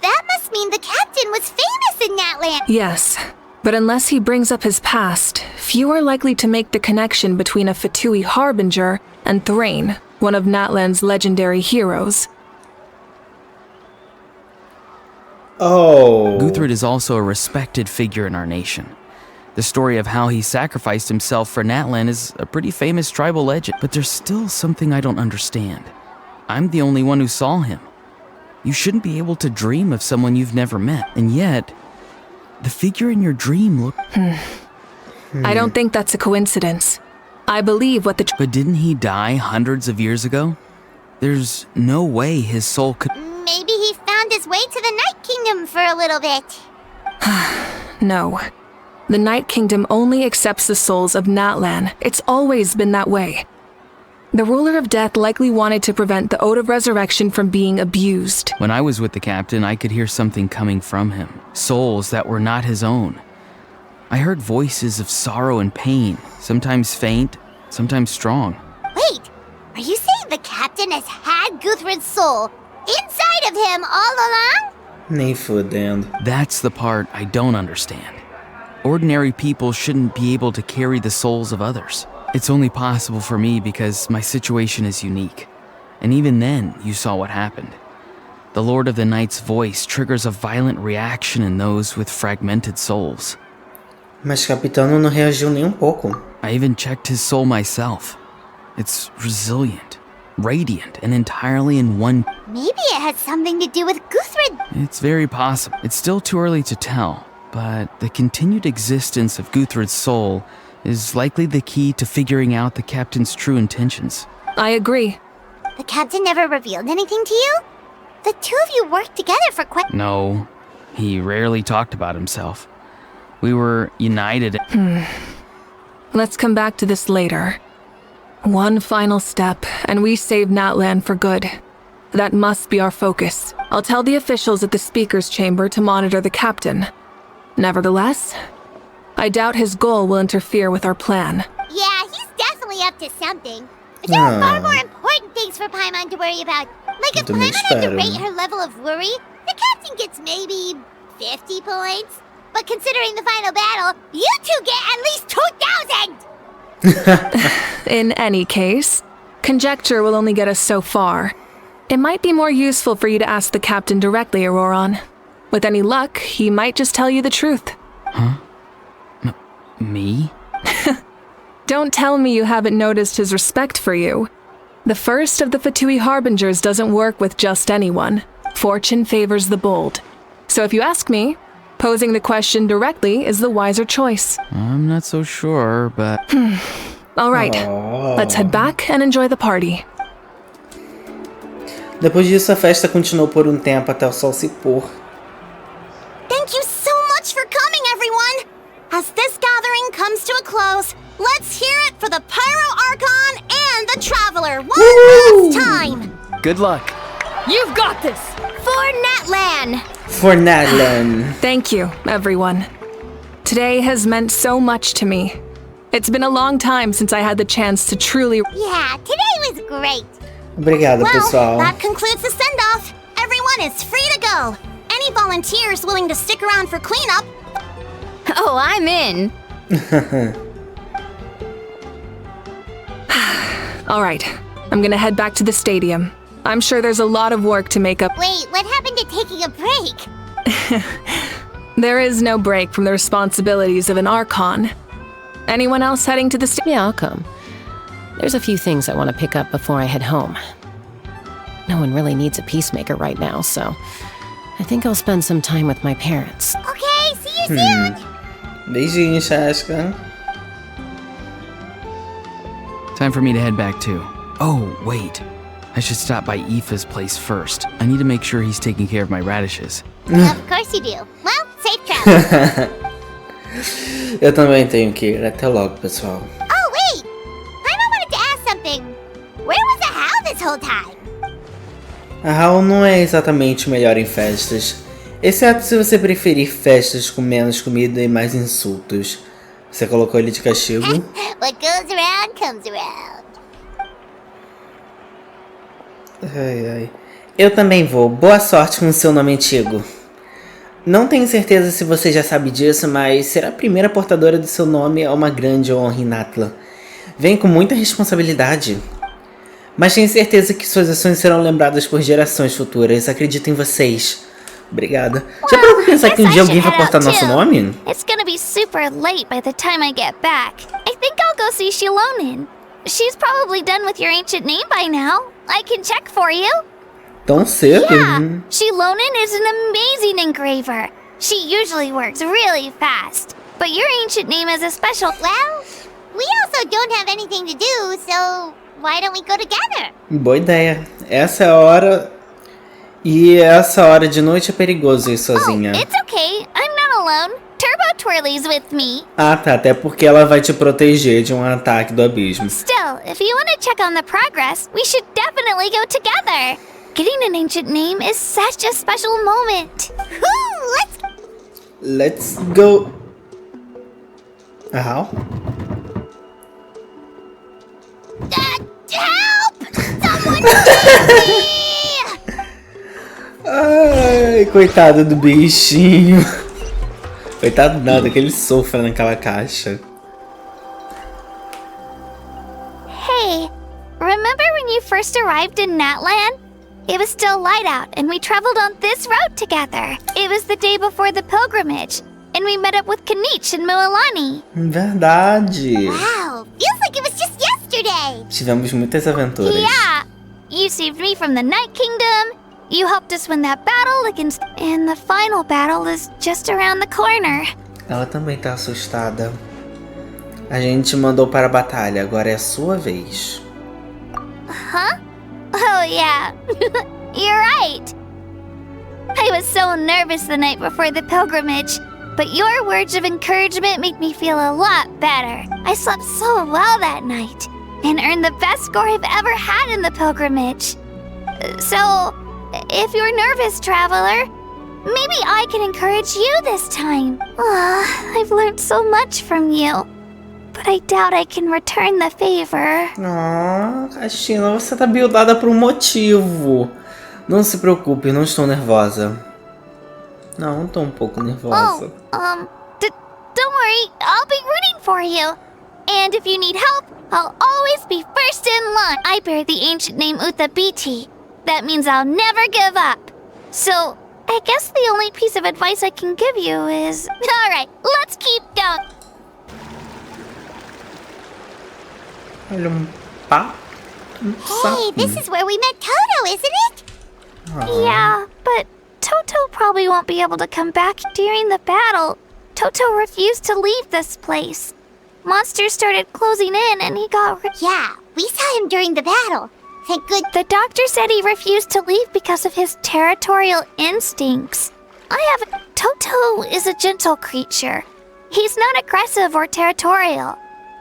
that must mean the captain was famous in Natlan. Yes, but unless he brings up his past, few are likely to make the connection between a Fatui harbinger and Thrain, one of Natlan's legendary heroes. Oh. Guthrid is also a respected figure in our nation. The story of how he sacrificed himself for Natlan is a pretty famous tribal legend, but there's still something I don't understand. I'm the only one who saw him. You shouldn't be able to dream of someone you've never met, and yet, the figure in your dream looked... I don't think that's a coincidence. I believe what the... But didn't he die hundreds of years ago? There's no way his soul could... Maybe he found his way to the Night Kingdom for a little bit. No. The Night Kingdom only accepts the souls of Natlan. It's always been that way. The ruler of death likely wanted to prevent the Ode of Resurrection from being abused. When I was with the captain, I could hear something coming from him. Souls that were not his own. I heard voices of sorrow and pain, sometimes faint, sometimes strong. Wait, are you saying the captain has had Guthrid's soul inside of him all along? Nem fudendo. That's the part I don't understand. Ordinary people shouldn't be able to carry the souls of others. It's only possible for me because my situation is unique. And even then, you saw what happened. The Lord of the Night's voice triggers a violent reaction in those with fragmented souls. Mas Capitano não reagiu nem pouco. I even checked his soul myself. It's resilient, radiant, and entirely in one... Maybe it has something to do with Guthrid. It's very possible. It's still too early to tell, but the continued existence of Guthrid's soul is likely the key to figuring out the captain's true intentions. I agree. The captain never revealed anything to you? The two of you worked together for quite... No, he rarely talked about himself. We were united. Let's come back to this later. One final step, and we save Natlan for good. That must be our focus. I'll tell the officials at the speaker's chamber to monitor the captain. Nevertheless, I doubt his goal will interfere with our plan. Yeah, he's definitely up to something. But there are far more important things for Paimon to worry about. Like if Paimon had to rate her level of worry, the captain gets maybe 50 points. But considering the final battle, you two get at least 2,000! In any case, conjecture will only get us so far. It might be more useful for you to ask the captain directly, Auroron. With any luck, he might just tell you the truth. Huh? Me? Don't tell me you haven't noticed his respect for you. The first of the Fatui Harbingers doesn't work with just anyone. Fortune favors the bold. So if you ask me, posing the question directly is the wiser choice. I'm not so sure, but... All right, let's head back and enjoy the party. Depois disso, a festa continuou por um tempo até o sol se pôr. Thank you so much for coming, everyone! As this gathering comes to a close, let's hear it for the Pyro Archon and the Traveler one last time! Good luck! You've got this! For Natlan! For Natlan. Thank you, everyone. Today has meant so much to me. It's been a long time since I had the chance to truly... Yeah, today was great! Obrigado, pessoal. That concludes the send-off. Everyone is free to go. Any volunteers willing to stick around for cleanup, Oh, I'm in. All right, I'm gonna head back to the stadium. I'm sure there's a lot of work to make up. Wait, what happened to taking a break? There is no break from the responsibilities of an Archon. Anyone else heading to the stadium? Yeah, I'll come. There's a few things I want to pick up before I head home. No one really needs a peacemaker right now, so I think I'll spend some time with my parents. Okay, see you soon. Beijinho, Shashka. Time for me to head back too. Oh, wait. I should stop by Aoife's place first. I need to make sure he's taking care of my radishes. Of course you do. Well, safe travels. Eu também tenho que ir. Até logo, pessoal. Oh, wait! I wanted to ask something. Where was the How this whole time? A Hal não é exatamente o melhor em festas, exceto se você preferir festas com menos comida e mais insultos. Você colocou ele de castigo? What goes around comes around. Ai, ai. Eu também vou. Boa sorte com o seu nome antigo. Não tenho certeza se você já sabe disso, mas ser a primeira portadora do seu nome é uma grande honra em Natlan. Vem com muita responsabilidade. Mas tenho certeza que suas ações serão lembradas por gerações futuras. Acredito em vocês. Obrigada. Já parou pra pensar que um dia alguém vai portar nosso nome? It's gonna be super late by the time I get back. I think I'll go see Shilonin. She's probably done with your ancient name by now. I can check for you. Tão cedo? Yeah, Shilonin is an amazing engraver. She usually works really fast. But your ancient name is a special... Well, we also don't have anything to do, so why don't we go together? Boa ideia. Essa é a hora... E essa hora de noite é perigoso ir sozinha. Oh, it's okay. I'm not alone. Turbo Twirly's with me. Ah, tá. Até porque ela vai te proteger de um ataque do abismo. Still, if you want to check on the progress, we should definitely go together. Getting an ancient name is such a special moment. Let's go. How? Help! Someone save me! Ai, coitado do bichinho. Coitado nada, que ele sofra naquela caixa. Hey, remember when you first arrived in Natlan? It was still light out and we traveled on this road together. It was the day before the pilgrimage and we met up with Kanich and Mualani. Verdade. Wow, feels like it was just yesterday. Tivemos muitas aventuras. Yeah, you saved me from the Night Kingdom. You helped us win that battle against... And the final battle is just around the corner. Ela também tá assustada. A gente mandou para a batalha, agora é a sua vez. Huh? Oh yeah, you're right. I was so nervous the night before the pilgrimage, but your words of encouragement made me feel a lot better. I slept so well that night, and earned the best score I've ever had in the pilgrimage. So... if you're nervous, traveler, maybe I can encourage you this time. I've learned so much from you, but I doubt I can return the favor. Ah, Caixinha, você tá buildada por um motivo. Não se preocupe, não estou nervosa. Não, tô um pouco nervosa. Don't worry, I'll be rooting for you. And if you need help, I'll always be first in line. I bear the ancient name Uthabiti. That means I'll never give up. So, I guess the only piece of advice I can give you is... Alright, let's keep going. Olha papo. Hey, this is where we met Toto, isn't it? Yeah, but Toto probably won't be able to come back during the battle. Toto refused to leave this place. Monsters started closing in and he got... Yeah, we saw him during the battle. Thank good. The doctor said he refused to leave because of his territorial instincts. Toto is a gentle creature. He's not aggressive or territorial.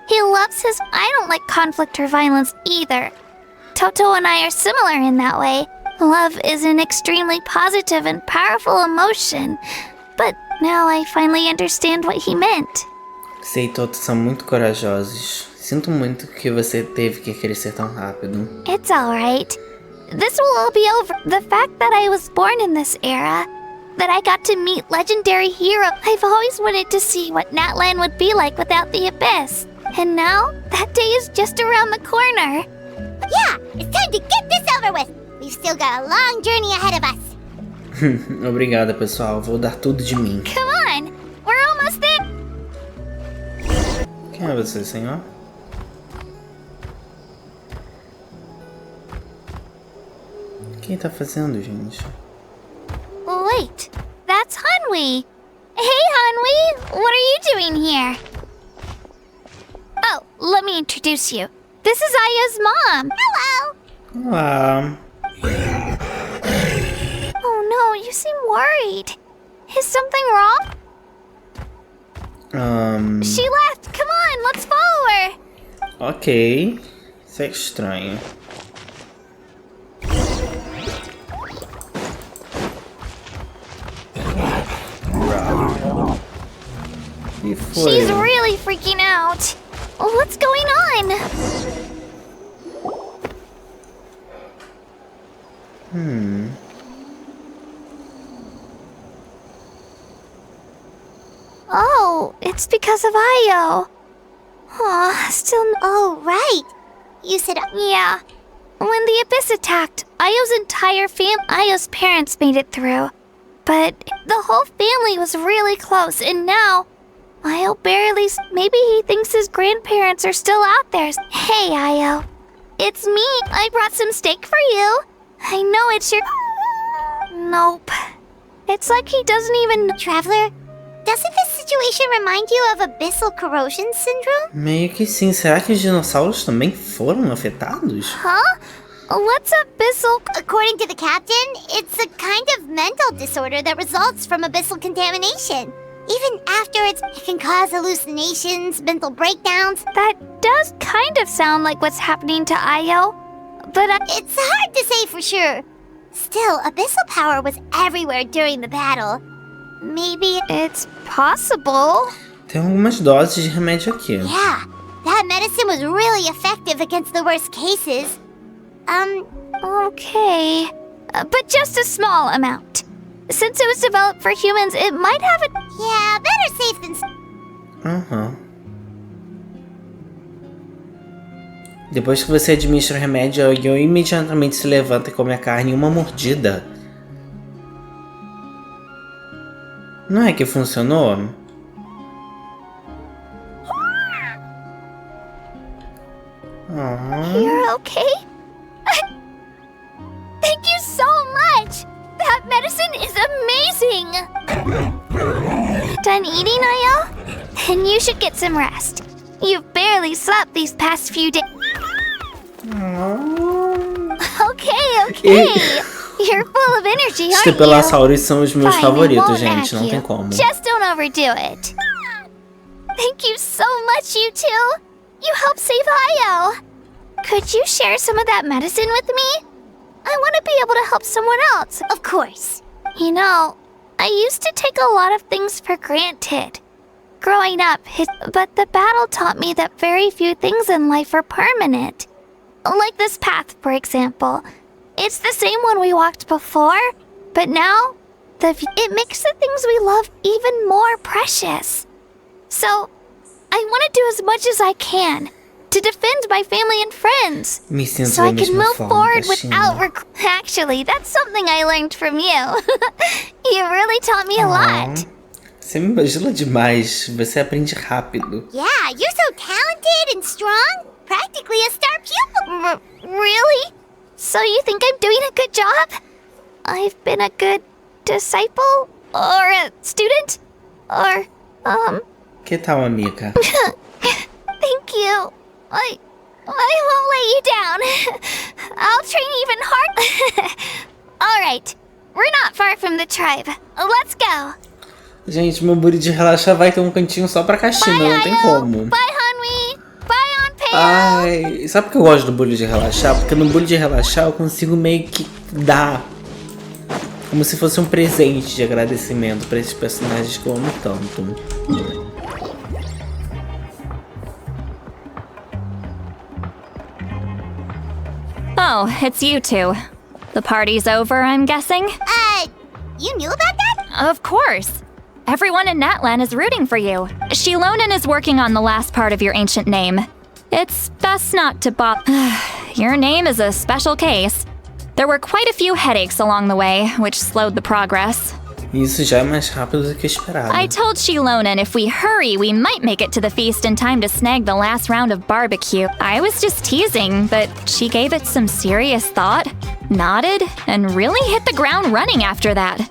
He loves his... I don't like conflict or violence either. Toto and I are similar in that way. Love is an extremely positive and powerful emotion. But now I finally understand what he meant. Sei, todos são muito corajosos. Sinto muito que você teve que crescer tão rápido. It's alright. This will all be over. The fact that I was born in this era that I got to meet legendary hero. I've always wanted to see what Natlan would be like without the abyss. And now, that day is just around the corner. Yeah, it's time to get this over with. We've still got a long journey ahead of us. Obrigada, pessoal. Vou dar tudo de mim. Come on, we're almost there. Quem é você, senhor? O que ele tá fazendo, gente? Wait, that's Hanwi. Hey, Hanwi, what are you doing here? Oh, let me introduce you. This is Aya's mom. Hello. Olá. Oh no, you seem worried. Is something wrong? She left. Come on, let's follow her. Ok. Isso é estranho. E foi? She's really freaking out. What's going on? Oh, it's because of Ayo. Oh, right. You said... Yeah. When the abyss attacked, Ayo's entire Ayo's parents made it through. But the whole family was really close, and now Ayo barely... Maybe he thinks his grandparents are still out there. Hey, Ayo. It's me. I brought some steak for you. I know it's your... Nope. It's like he doesn't even... Traveler, doesn't this situation remind you of abyssal corrosion syndrome? Meio que sim. Será que os dinossauros também foram afetados? Huh? What's abyssal... According to the captain, it's a kind of mental disorder that results from abyssal contamination. Even after it can cause hallucinations, mental breakdowns. That does kind of sound like what's happening to Ayo. But it's hard to say for sure. Still, abyssal power was everywhere during the battle. Maybe it's possible. Tem algumas doses de remédio aqui. Yeah, that medicine was really effective against the worst cases. Okay. But just a small amount. Since it was developed for humans, it might have a... Yeah, better safe than... Aham. Depois que você administra o remédio, a Yo imediatamente se levanta e come a carne em uma mordida. Não é que funcionou? You're okay? Thank you so much! That medicine is amazing! Done eating, Ayo? Then you should get some rest. You've barely slept these past few days. Okay. You're full of energy, Os aren't you? Tepelassauros são os meus Fine, favoritos, won't gente. ask Não you. tem como. Just don't overdo it. Thank you so much, you two. You helped save Ayo. Could you share some of that medicine with me? I want to be able to help someone else. Of course. You know, I used to take a lot of things for granted. Growing up, but the battle taught me that very few things in life are permanent. Like this path, for example. It's the same one we walked before, but now, it makes the things we love even more precious. So, I want to do as much as I can to defend my family and friends, Me sinto so I da can mesma move forma, forward Caixinha. without Actually, that's something I learned from you. You really taught me a lot. Você me bajula demais. Você aprende rápido. Yeah, you're so talented and strong. Practically a star pupil. Really? So you think I'm doing a good job? I've been a good disciple? Or a student? Or, Que tal, amiga? Thank you. I won't let you down. I'll train even harder. Alright, we're not far from the tribe. Let's go. Gente, meu bully de relaxar vai ter um cantinho só pra Caixinha, não tem como. Bye, Hanwi. Bye, Onpeo. Ai, sabe por que eu gosto do bully de relaxar? Porque no bully de relaxar eu consigo meio que dar como se fosse um presente de agradecimento pra esses personagens que eu amo tanto. Oh, it's you two. The party's over, I'm guessing? You knew about that? Of course. Everyone in Natlan is rooting for you. Shilonen is working on the last part of your ancient name. It's best not to Your name is a special case. There were quite a few headaches along the way, which slowed the progress. Isso já é mais rápido do que esperado. I told Shilonen if we hurry, we might make it to the feast in time to snag the last round of barbecue. I was just teasing, but she gave it some serious thought, nodded, and really hit the ground running after that.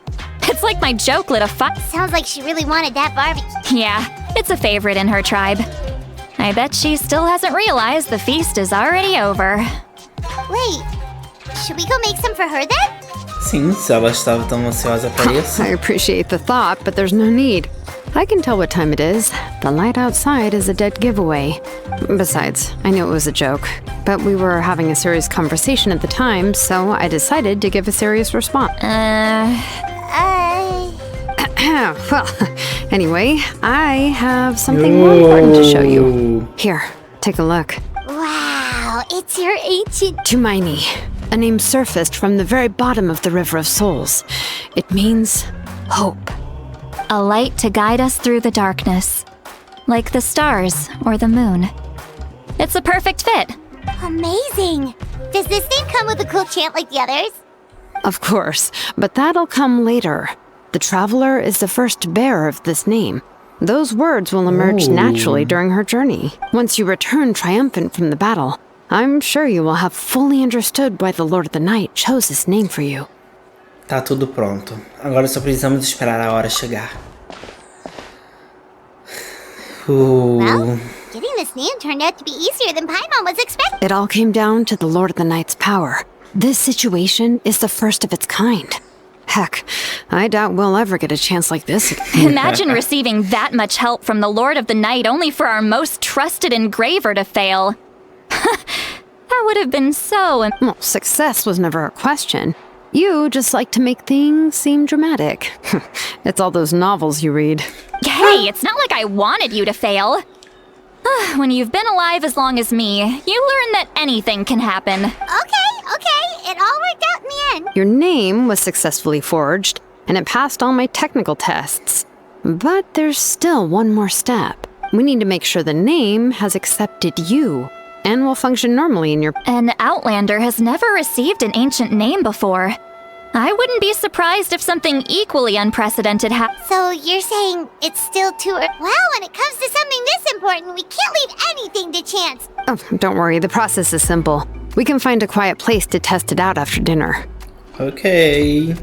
It's like my joke lit a fire. Sounds like she really wanted that barbecue. Yeah, it's a favorite in her tribe. I bet she still hasn't realized the feast is already over. Wait, should we go make some for her then? Sim, se ela estava tão ansiosa para isso. I appreciate the thought, but there's no need. I can tell what time it is. The light outside is a dead giveaway. Besides, I knew it was a joke, but we were having a serious conversation at the time, so I decided to give a serious response. Well, anyway, I have something more important to show you. Here, take a look. Wow, it's your ancient... Tumaini. A name surfaced from the very bottom of the River of Souls. It means hope. A light to guide us through the darkness. Like the stars or the moon. It's a perfect fit. Amazing! Does this name come with a cool chant like the others? Of course, but that'll come later. The Traveler is the first bearer of this name. Those words will emerge naturally during her journey. Once you return triumphant from the battle, I'm sure you will have fully understood why the Lord of the Night chose this name for you. Tá tudo pronto. Agora só precisamos esperar a hora chegar. Well, getting this name turned out to be easier than Paimon was expecting. It all came down to the Lord of the Night's power. This situation is the first of its kind. Heck, I doubt we'll ever get a chance like this. Imagine receiving that much help from the Lord of the Night only for our most trusted engraver to fail. That would have been so... Well, success was never a question. You just like to make things seem dramatic. It's all those novels you read. Hey, it's not like I wanted you to fail. When you've been alive as long as me, you learn that anything can happen. Okay, it all worked out in the end. Your name was successfully forged, and it passed all my technical tests. But there's still one more step. We need to make sure the name has accepted you, and will function normally in your... An Outlander has never received an ancient name before. I wouldn't be surprised if something equally unprecedented happened. So you're saying it's still too early? Well, when it comes to something this important, we can't leave anything to chance. Oh, don't worry, the process is simple. We can find a quiet place to test it out after dinner. Okay.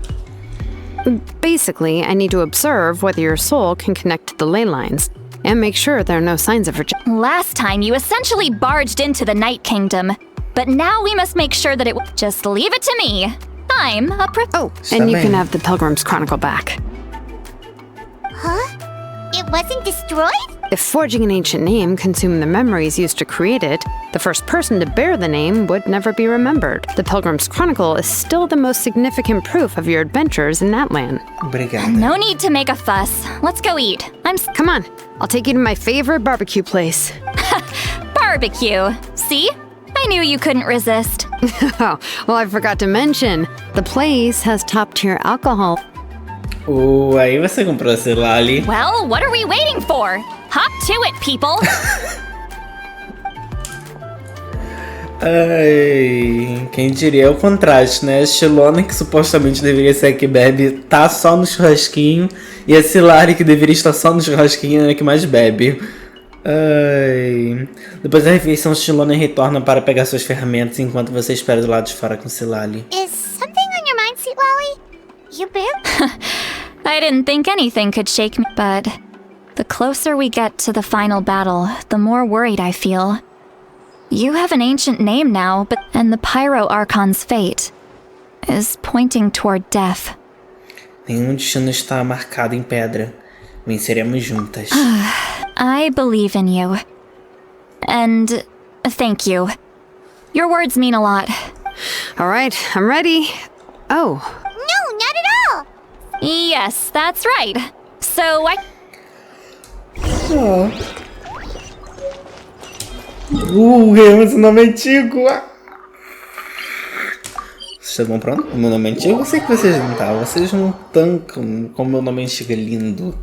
Basically, I need to observe whether your soul can connect to the ley lines, and make sure there are no signs of rejection. Last time, you essentially barged into the Night Kingdom. But now we must make sure that it... Just leave it to me. I'm a and you can have the Pilgrim's Chronicle back. Huh? It wasn't destroyed? If forging an ancient name consumed the memories used to create it, the first person to bear the name would never be remembered. The Pilgrim's Chronicle is still the most significant proof of your adventures in Natlan. Obrigado. No need to make a fuss. Let's go eat. Come on, I'll take you to my favorite barbecue place. Barbecue. See? I knew you couldn't resist. Oh, well, I forgot to mention, the place has top-tier alcohol. Aí você comprou esse lali. Well, what are we waiting for? Hop to it, people! Ai, quem diria o contraste, né? Shilona, que supostamente deveria ser a que bebe, tá só no churrasquinho. E a Silari, que deveria estar só no churrasquinho, é a que mais bebe. Ai. Depois da refeição, Shilona retorna para pegar suas ferramentas enquanto você espera do lado de fora com Silali. Is something on your mind, Sweet Lolly? You barely... I didn't think anything could shake me, but the closer we get to the final battle, the more worried I feel. You have an ancient name now, and the Pyro Archon's fate is pointing toward death. Nenhum destino está marcado em pedra. Venceremos juntas. I believe in you. And thank you. Your words mean a lot. All right, I'm ready. Oh. No, not at all! Yes, that's right. So ganhamos o Nome Antigo! Vocês vão pra onde? O meu nome antigo? Eu sei que vocês não tá. Vocês não tancam como meu nome antigo é lindo.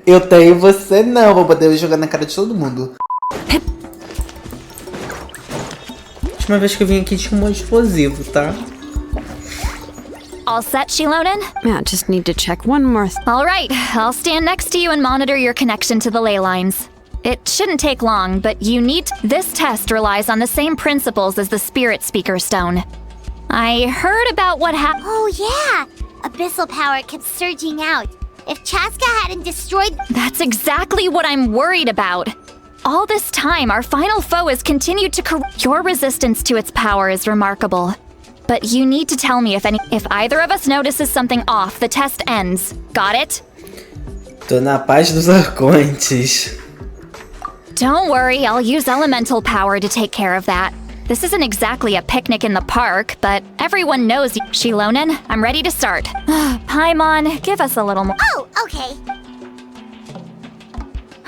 Eu tenho você não. Vou poder jogar na cara de todo mundo. A última vez que eu vim aqui tinha um monte de explosivo, tá? All set, Shilonen? Yeah, just need to check one more All right, I'll stand next to you and monitor your connection to the ley lines. It shouldn't take long, but you need This test relies on the same principles as the Spirit Speaker Stone. I heard about what happened. Oh, yeah. Abyssal power kept surging out. If Chaska hadn't destroyed... That's exactly what I'm worried about. All this time, our final foe has continued to Your resistance to its power is remarkable. But you need to tell me if either of us notices something off, the test ends. Got it? Tô na paz dos arcontes. Don't worry, I'll use elemental power to take care of that. This isn't exactly a picnic in the park, but everyone knows Shilonen, I'm ready to start. Paimon, give us a little more. Oh, okay.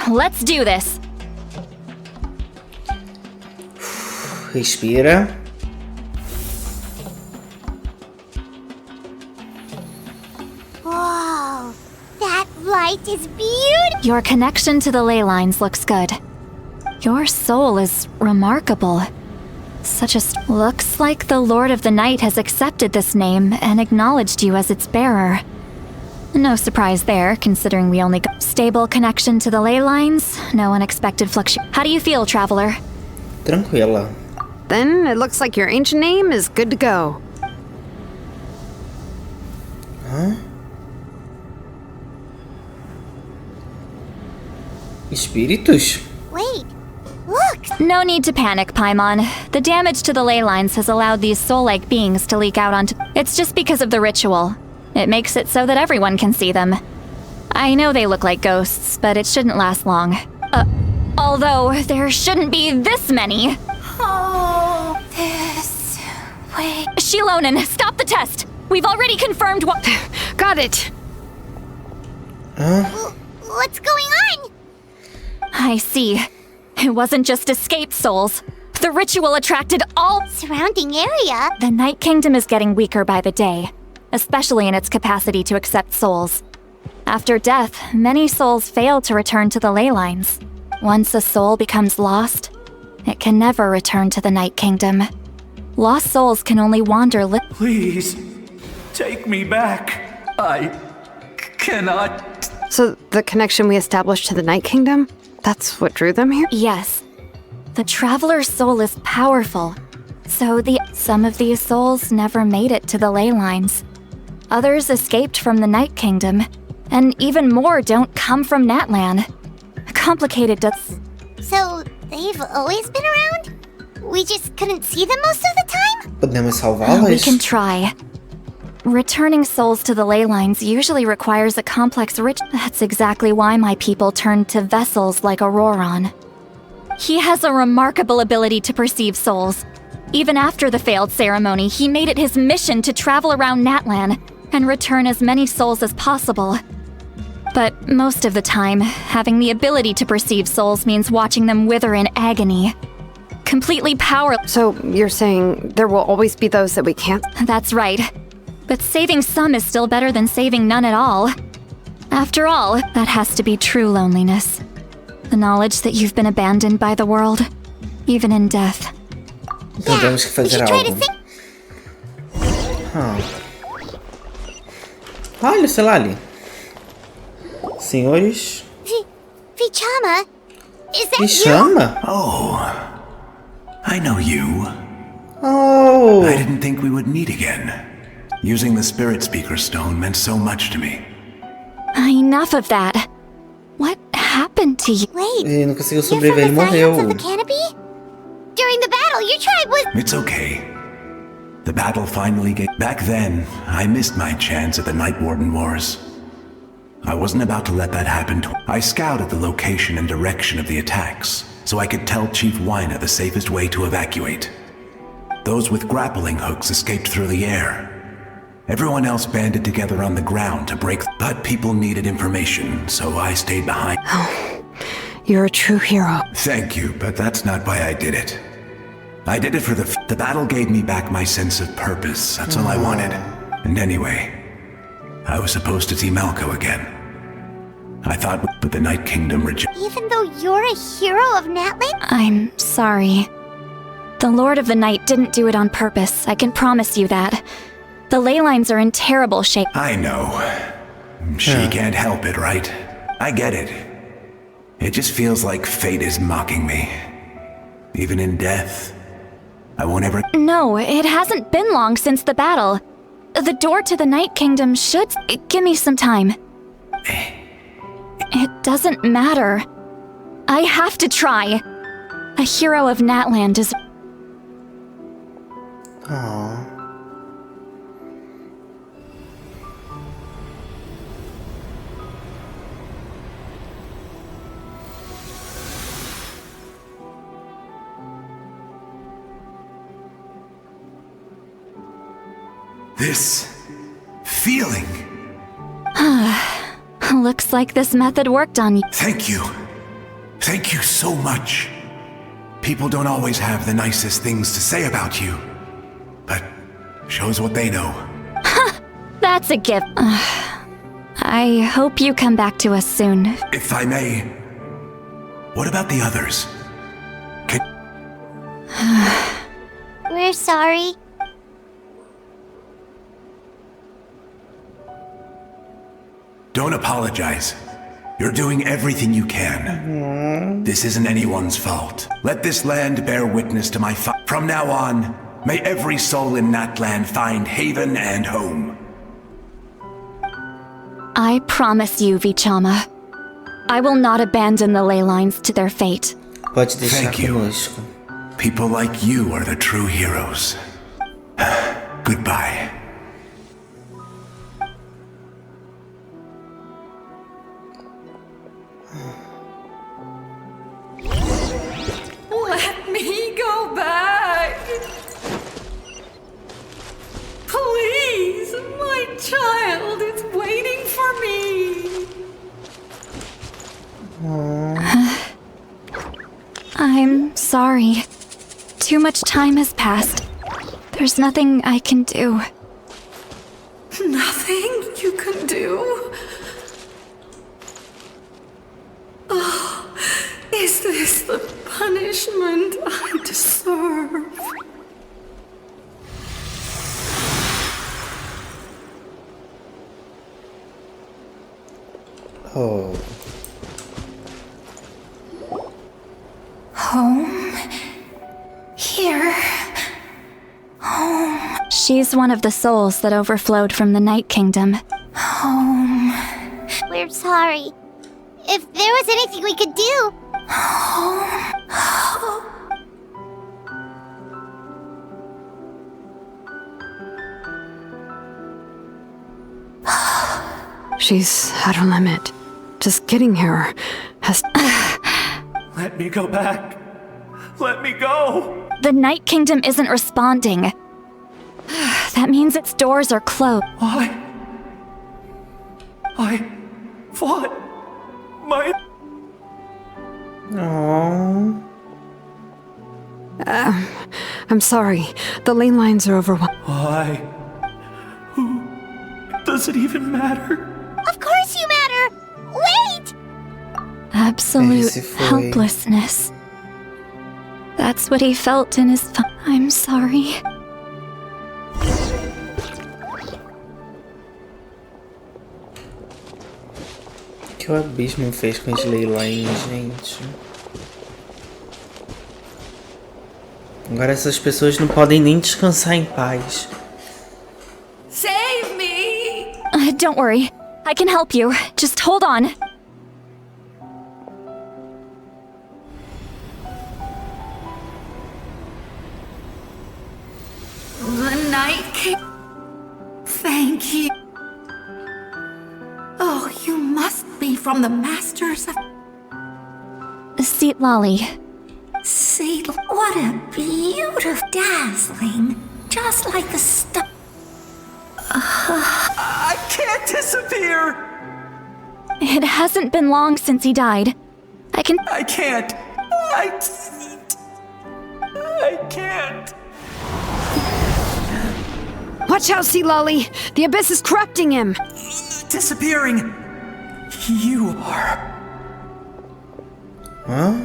Let's do this. Respira. Whoa, that light is beautiful. Your connection to the ley lines looks good. Your soul is remarkable. Looks like the Lord of the Night has accepted this name and acknowledged you as its bearer. No surprise there, considering we only got stable connection to the ley lines, no unexpected fluctuation. How do you feel, traveler? Tranquila. Then it looks like your ancient name is good to go. Hã? Espíritos? Wait, look! No need to panic, Paimon. The damage to the ley lines has allowed these soul-like beings to leak out onto... It's just because of the ritual. It makes it so that everyone can see them. I know they look like ghosts, but it shouldn't last long. Although, there shouldn't be this many. Oh, this way. Shilonen, stop the test! We've already confirmed what... Got it! What's going on? I see. It wasn't just escaped souls. The ritual attracted all... Surrounding area? The Night Kingdom is getting weaker by the day, especially in its capacity to accept souls. After death, many souls fail to return to the ley lines. Once a soul becomes lost, it can never return to the Night Kingdom. Lost souls can only wander Please, take me back. I cannot... So the connection we established to the Night Kingdom? That's what drew them here? Yes. The traveler's soul is powerful. So some of these souls never made it to the ley lines. Others escaped from the Night Kingdom. And even more don't come from Natlan. Complicated So, they've always been around? We just couldn't see them most of the time? Podemos salvá-las? We can try. Returning souls to the ley lines usually requires a complex ritual. That's exactly why my people turned to vessels like Auroron. He has a remarkable ability to perceive souls. Even after the failed ceremony, he made it his mission to travel around Natlan and return as many souls as possible. But most of the time, having the ability to perceive souls means watching them wither in agony. Completely powerless. So you're saying there will always be those that we can't? That's right. But saving some is still better than saving none at all. After all, that has to be true loneliness. The knowledge that you've been abandoned by the world, even in death. Então temos que fazer algo. Olha, sei lá ali. Senhores. Vichama? Is that Vichama? Oh, I know you. Oh. I didn't think we would meet again. Using the Spirit Speaker Stone meant so much to me. Enough of that. What happened to you? Wait, Ele não conseguiu you're from sobreviver, ele the Scions morreu. of the Canopy? During the battle, your tribe was... It's okay. The battle finally gave... Back then, I missed my chance at the Night Warden Wars. I wasn't about to let that happen. I scouted the location and direction of the attacks, so I could tell Chief Wyna the safest way to evacuate. Those with grappling hooks escaped through the air. Everyone else banded together on the ground to break, but people needed information, so I stayed behind. Oh, you're a true hero. Thank you, but that's not why I did it. I did it for the battle gave me back my sense of purpose. That's all I wanted. And anyway, I was supposed to see Malco again. I thought, but the Night Kingdom rejected. Even though you're a hero of Natlan? I'm sorry. The Lord of the Night didn't do it on purpose, I can promise you that. The ley lines are in terrible shape. I know. She can't help it, right? I get it. It just feels like fate is mocking me. Even in death, I won't ever... No, it hasn't been long since the battle. The door to the Night Kingdom should... Give me some time. It doesn't matter. I have to try. A hero of Natlan is... Aww. This feeling. Looks like this method worked on you. Thank you. Thank you so much. People don't always have the nicest things to say about you, but shows what they know. That's a gift. I hope you come back to us soon. If I may, what about the others? We're sorry. Don't apologize. You're doing everything you can. This isn't anyone's fault. Let this land bear witness to my From now on, may every soul in Natlan find haven and home. I promise you, Vichama. I will not abandon the ley lines to their fate. Pode deixar Thank you. conosco. People like you are the true heroes. Goodbye. Let me go back. Please, my child is waiting for me. I'm sorry. Too much time has passed. There's nothing I can do. Nothing you can do? Oh, is this the punishment I deserve? Oh. Home? Here? Home? She's one of the souls that overflowed from the Night Kingdom. Home? We're sorry. If there was anything we could do... She's at her limit. Just getting here has... Let me go back. Let me go. The Night Kingdom isn't responding. That means its doors are closed. Why? I fought my... Aww. I'm sorry. The ley lines are overwhelmed. Why? Who? Does it even matter? Of course you matter! Wait! Absolute Esse foi. helplessness. That's what he felt in his... I'm sorry. O que o abismo fez com os leilões, gente? Agora essas pessoas não podem nem descansar em paz. Save me! Don't worry. I can help you. Just hold on. The Night King. Thank you. Oh, you must be from the Masters of... Seat Lolly. See, what a beautiful, dazzling, just like the stuff. I can't disappear. It hasn't been long since he died. I can't. I can't. Watch out, Sea Lolly! The abyss is corrupting him! Disappearing. You are. Huh?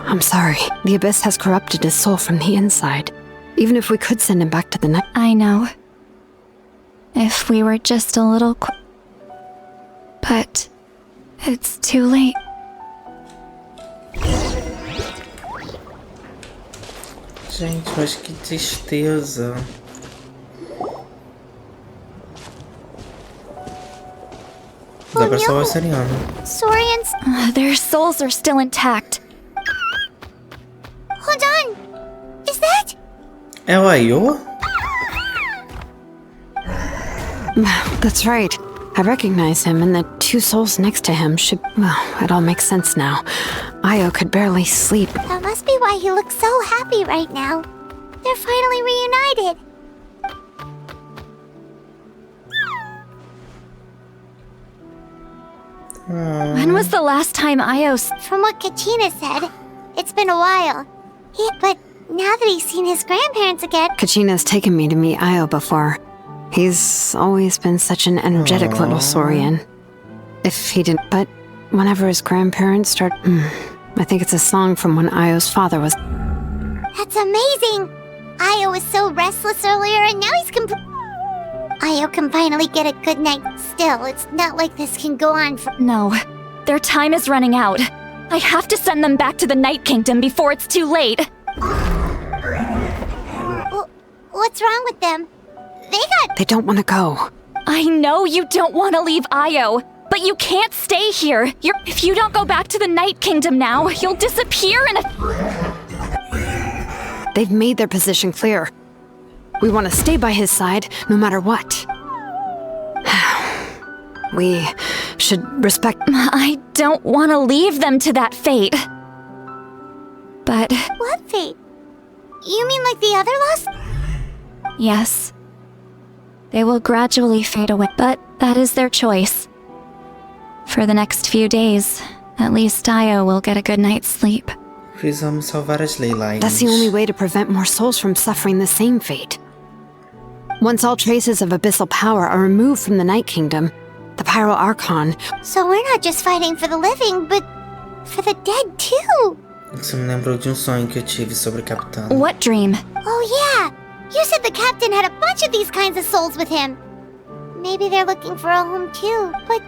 I'm sorry. The abyss has corrupted his soul from the inside. Even if we could send him back to the night. I know. If we were just a little but it's too late. Gente, mas que tristeza. Dá pra salvar o Seriano. Saurians? Their souls are still intact. Hold on! Is that? É o Ayo? That's right. I recognize him, and the two souls next to him should... Well, it all makes sense now. Io could barely sleep. That must be why he looks so happy right now. They're finally reunited. When was the last time From what Kachina said, it's been a while. But now that he's seen his grandparents again... Kachina's taken me to meet Io before. He's always been such an energetic little Saurian. If he didn't... But whenever his grandparents start... I think it's a song from when Io's father was... That's amazing! Io was so restless earlier, and now he's Io can finally get a good night. Still, it's not like this can go on for... No. Their time is running out. I have to send them back to the Night Kingdom before it's too late. What's wrong with them? They don't want to go. I know you don't want to leave Io, but you can't stay here. If you don't go back to the Night Kingdom now, you'll disappear in a... They've made their position clear. We want to stay by his side, no matter what. We should respect... I don't want to leave them to that fate. But... What fate? You mean like the other lost? Yes. They will gradually fade away, but that is their choice. For the next few days, at least Io will get a good night's sleep. Precisamos salvar as Leylines. That's the only way to prevent more souls from suffering the same fate. Once all traces of abyssal power are removed from the Night Kingdom, the Pyro Archon... So we're not just fighting for the living, but for the dead too! Isso me lembrou de sonho que eu tive sobre o Capitão. What dream? Oh yeah! You said the captain had a bunch of these kinds of souls with him. Maybe they're looking for a home too, but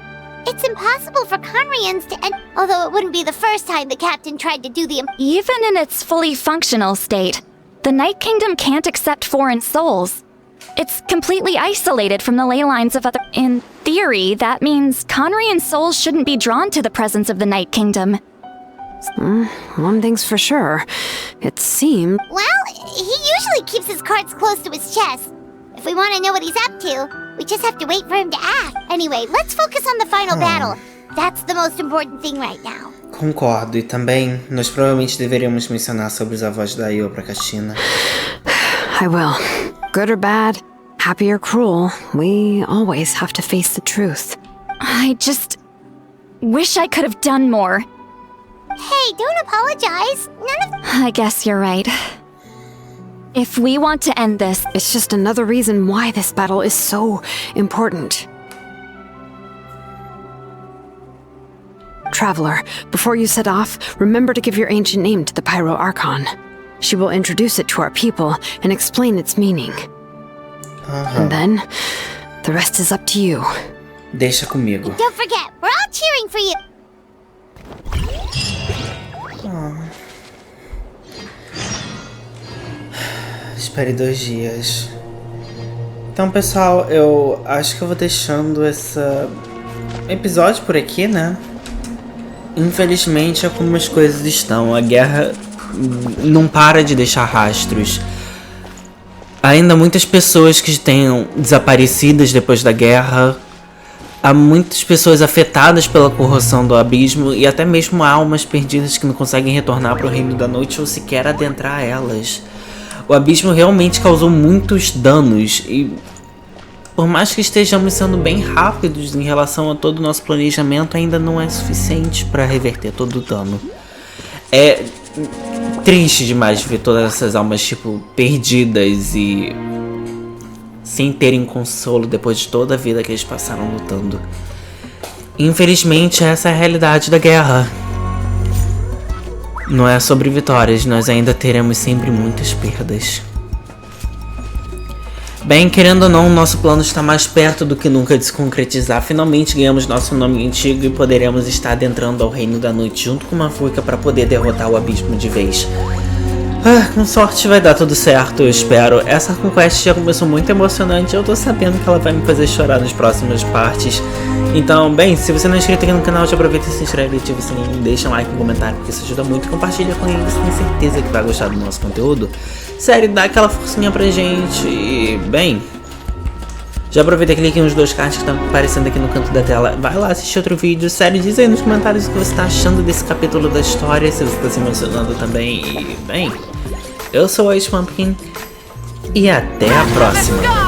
it's impossible for Conrians to end... Although it wouldn't be the first time the captain tried to do the... Even in its fully functional state, the Night Kingdom can't accept foreign souls. It's completely isolated from the ley lines of other... In theory, that means Conrian souls shouldn't be drawn to the presence of the Night Kingdom. One thing's for sure. It seemed... Well, he usually keeps his cards close to his chest. If we want to know what he's up to, we just have to wait for him to act. Anyway, let's focus on the final battle. That's the most important thing right now. Concordo, e também nós provavelmente deveríamos mencionar sobre os avós da Io pra Kachina. I will. Good or bad, happy or cruel, we always have to face the truth. I just... wish I could have done more. Hey, don't apologize. None of... I guess you're right. If we want to end this... It's just another reason why this battle is so important. Traveler, before you set off, remember to give your ancient name to the Pyro Archon. She will introduce it to our people and explain its meaning. And then, the rest is up to you. Deixa comigo. Don't forget, we're all cheering for you. Espere 2 dias. Então, pessoal, eu acho que eu vou deixando esse episódio por aqui, né? Infelizmente é como as coisas estão. A guerra não para de deixar rastros. Há ainda muitas pessoas que tenham desaparecidas depois da guerra. Há muitas pessoas afetadas pela corrosão do abismo. E até mesmo almas perdidas que não conseguem retornar para o Reino da Noite ou sequer adentrar elas. O abismo realmente causou muitos danos. E Por mais que estejamos sendo bem rápidos em relação a todo o nosso planejamento, ainda não é suficiente para reverter todo o dano. É triste demais ver todas essas almas, tipo, perdidas e sem terem consolo depois de toda a vida que eles passaram lutando. Infelizmente, essa é a realidade da guerra. Não é sobre vitórias, nós ainda teremos sempre muitas perdas. Bem, querendo ou não, nosso plano está mais perto do que nunca de se concretizar. Finalmente ganhamos nosso nome antigo e poderemos estar adentrando ao Reino da Noite junto com Mavuika para poder derrotar o abismo de vez. Com sorte vai dar tudo certo, eu espero. Essa conquest já começou muito emocionante. Eu tô sabendo que ela vai me fazer chorar nas próximas partes. Então, bem, se você não é inscrito aqui no canal, já aproveita e se inscreve, ative o sininho, deixa um like e um comentário, porque isso ajuda muito. Compartilha com eles, tenho certeza que vai gostar do nosso conteúdo. Sério, dá aquela forcinha pra gente. E, bem, já aproveita e clique nos 2 cards que estão aparecendo aqui no canto da tela. Vai lá assistir outro vídeo. Sério, diz aí nos comentários o que você tá achando desse capítulo da história, se você tá se emocionando também. E, bem, eu sou o Pumpkin e até a próxima.